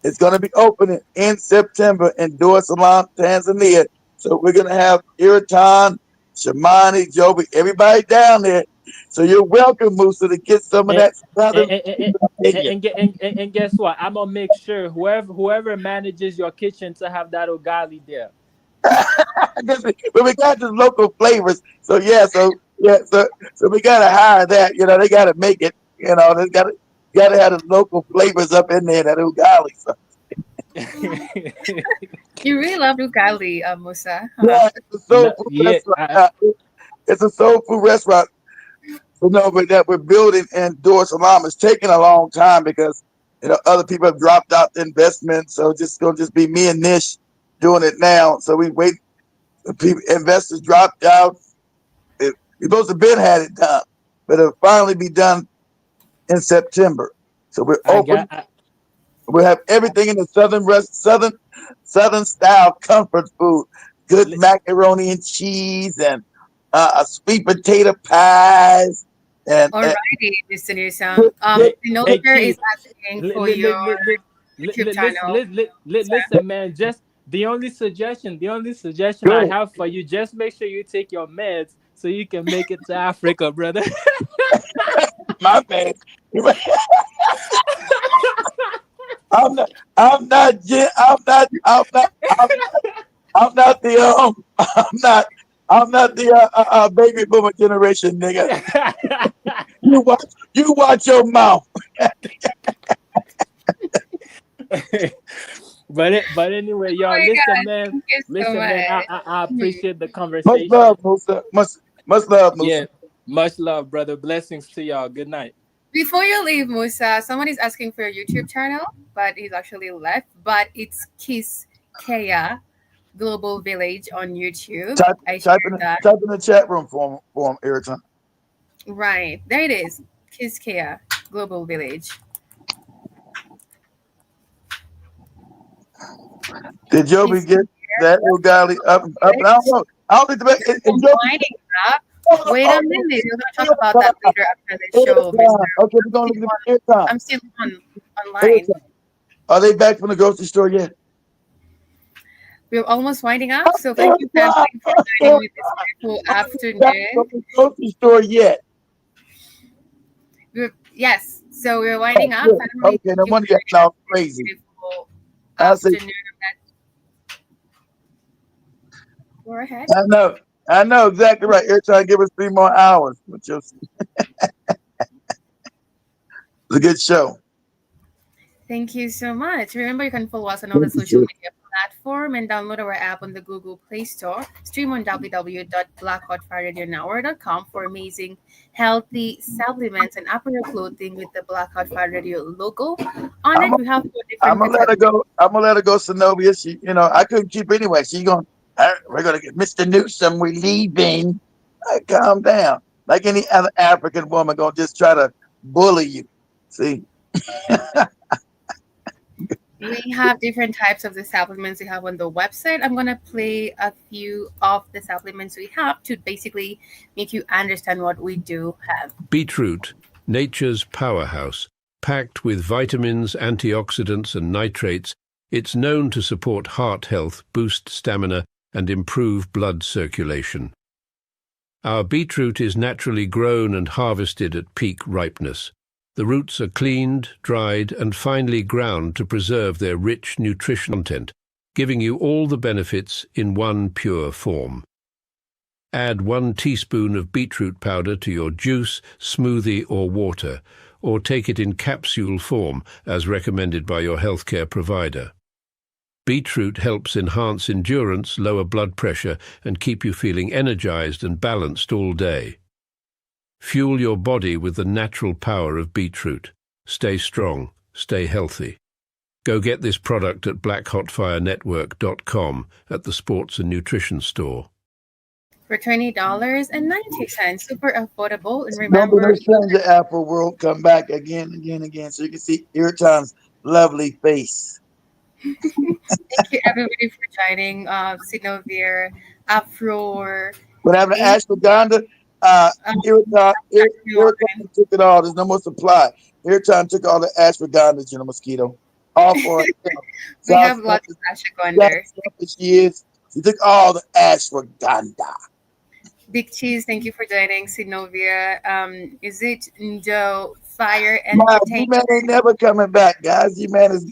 It's going to be opening in September in Dar es Salaam, Tanzania. So we're going to have Iritan, Shamani, Joby, everybody down there. So you're welcome, Musa, to get some of and that southern in you. and guess what? I'm gonna make sure whoever manages your kitchen to have that ugali there. But we got the local flavors. So we gotta hire that. They gotta make it. They gotta have the local flavors up in there. That ugali. So You really love ugali, Musa, huh? yeah, it's a soul No, food yeah, restaurant. It's a soul food restaurant. But that we're building in Dar es Salaam. It's taking a long time because other people have dropped out the investment. So it's just gonna just be me and Nish doing it now. So we wait. People, investors dropped out. We supposed to been had it done, but it'll finally be done in September. So we're I open. got. I, We have everything in the southern style comfort food. Good li- macaroni and cheese and sweet potato pies and Alrighty, listeners. good, good, hey, The hey, Noter is Chief. asking for your YouTube channel. Listen, man. Just the only suggestion I good. have for you. Just make sure you take your meds so you can make it to Africa, brother. My man. I'm not. I'm not. I'm not the. I'm not. I'm not the baby boomer generation, nigga. You watch. You watch your mouth. But anyway, Oh y'all, my listen, God, man. thank you so Listen, man. I, much. I I Mhm. appreciate the Much love, conversation. Musa. Much love, Musa. Yeah, much love, brother. Blessings to y'all. Good night. Before you leave, Musa, someone is asking for your YouTube channel, but he's actually left. But it's Kiss Kea Global Village on YouTube. Type I type shared in that. type in the chat room for him every time. Right. There it is. Kiss Kea Global Village. Did Joby Kiss get that ugali up? And I don't Village. know. I don't think the I'm Joby. winding up. Oh, Wait a oh, minute. We're gonna talk every about that time, later after the every show, Mister. time. Okay, we're gonna look at it every time. I'm still on Every online. time. Are they back from the grocery store yet? We're almost winding up. So thank Every you, family, time. for joining Every me this time. beautiful Are they back from afternoon. the grocery store yet? Yes. So we're Oh, winding up. good. Family, Okay, thank no you for wonder you're joining all us this crazy. beautiful I say, afternoon. Go ahead. I know. I know exactly right. You're trying to give us 3 more hours. But it's a good show. Thank you so much. Remember, you can follow us on all the Thank you, social sis. media platform and download our app on the Google Play Store. Stream on www.blackhotfireradionetwork.com for amazing, healthy supplements and apparel clothing with the Black Hot Fire Radio logo on I'm it. gonna We have 4 I'm different gonna let her categories. go. I'm gonna let her go, Zenobia. She, I couldn't keep her anyway. She going, we're gonna get Mr. Newsom. We leaving. Calm down. Like any other African woman, gonna just try to bully you. See, We have different types of the supplements we have on the website. I'm going to play a few of the supplements we have to basically make you understand what we do have. Beetroot, nature's powerhouse. Packed with vitamins, antioxidants, and nitrates, it's known to support heart health, boost stamina, and improve blood circulation. Our beetroot is naturally grown and harvested at peak ripeness. The roots are cleaned, dried, and finely ground to preserve their rich nutrition content, giving you all the benefits in one pure form. Add 1 teaspoon of beetroot powder to your juice, smoothie, or water, or take it in capsule form as recommended by your healthcare provider. Beetroot helps enhance endurance, lower blood pressure, and keep you feeling energized and balanced all day. Fuel your body with the natural power of beetroot. Stay strong, stay healthy. Go get this product at blackhotfirenetwork.com at the Sports and Nutrition Store. For $20.90, super affordable. And don't be remember, no stranger. Apple World, come back again, so you can see Irritan's lovely face. thank you everybody for joining. Sinovir, Afro, What happened to ashwagandha? Irritan took it all. There's no more supply. Irritan took all the ashwagandha, mosquito. All for we have lots of ashwagandha. She is. She took all the ashwagandha. Big Cheese, thank you for joining. Sinovia, is it Ndo Fire Nah, Entertainment? G-Man ain't never coming back, guys. G-Man is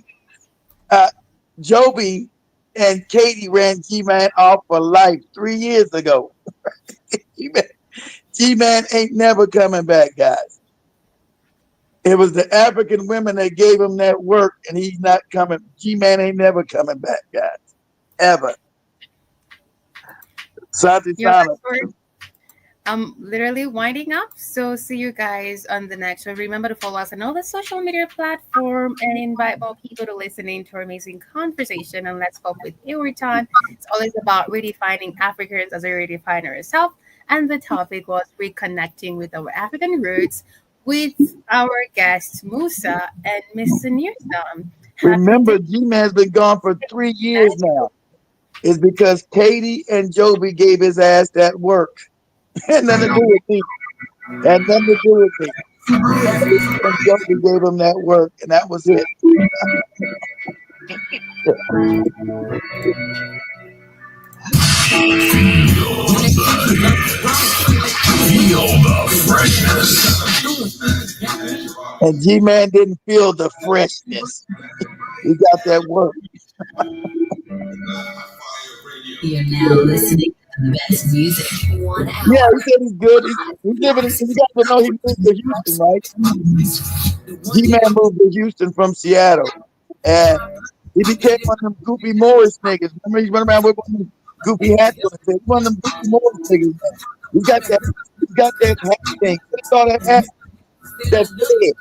Joby and Katie ran G-Man off for life 3 years ago. G-Man ain't never coming back, guys. It was the African women that gave him that work, and he's not coming. G-Man ain't never coming back, guys. Ever. Santi Sana. I'm literally winding up. So see you guys on the next one. Remember to follow us on all the social media platform and invite more people to listen in to our amazing conversation. And let's go with Irritan. It's always about redefining Africans as we redefine ourselves. And the topic was reconnecting with our African roots with our guests Musa and Mr. Newsom. Remember, G-Man's been gone for 3 years now. It's because Katie and Joby gave his ass that work. Had nothing to do with me. Had nothing to do with me. And Joby gave him that work, and that was it. Feel the freshness. And G-Man didn't feel the freshness. He got that work. You're now listening to the best music. 1 hour. Yeah, he said he's good. He's living. You got to know he moved to Houston, right? G-Man moved to Houston from Seattle, and he became one of them Goofy Morris niggas. Remember, he's running around with one of them goofy hats on his head. One of them Goofy Morris niggas. He got that hat thing. What is all that hat? That head.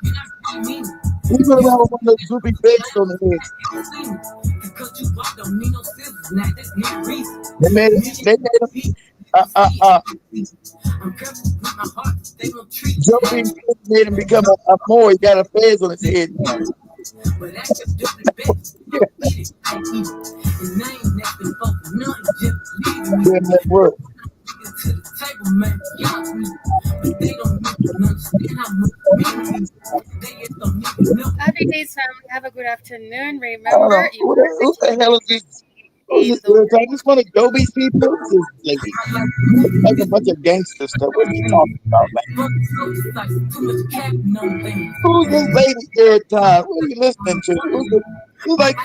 He went around with one of those goofy bags on his head. They made him. Joby made him become a Moor. He got a fez on his head now. Doing that work. Happy days, family. Have a good afternoon. Remember, Who the hell is this? Who's this? I just want to Joby's people. Who's this lady? Like a bunch of gangster stuff. What are you talking about, man? Who's this lady, Irritan? What are you listening to? Who's like the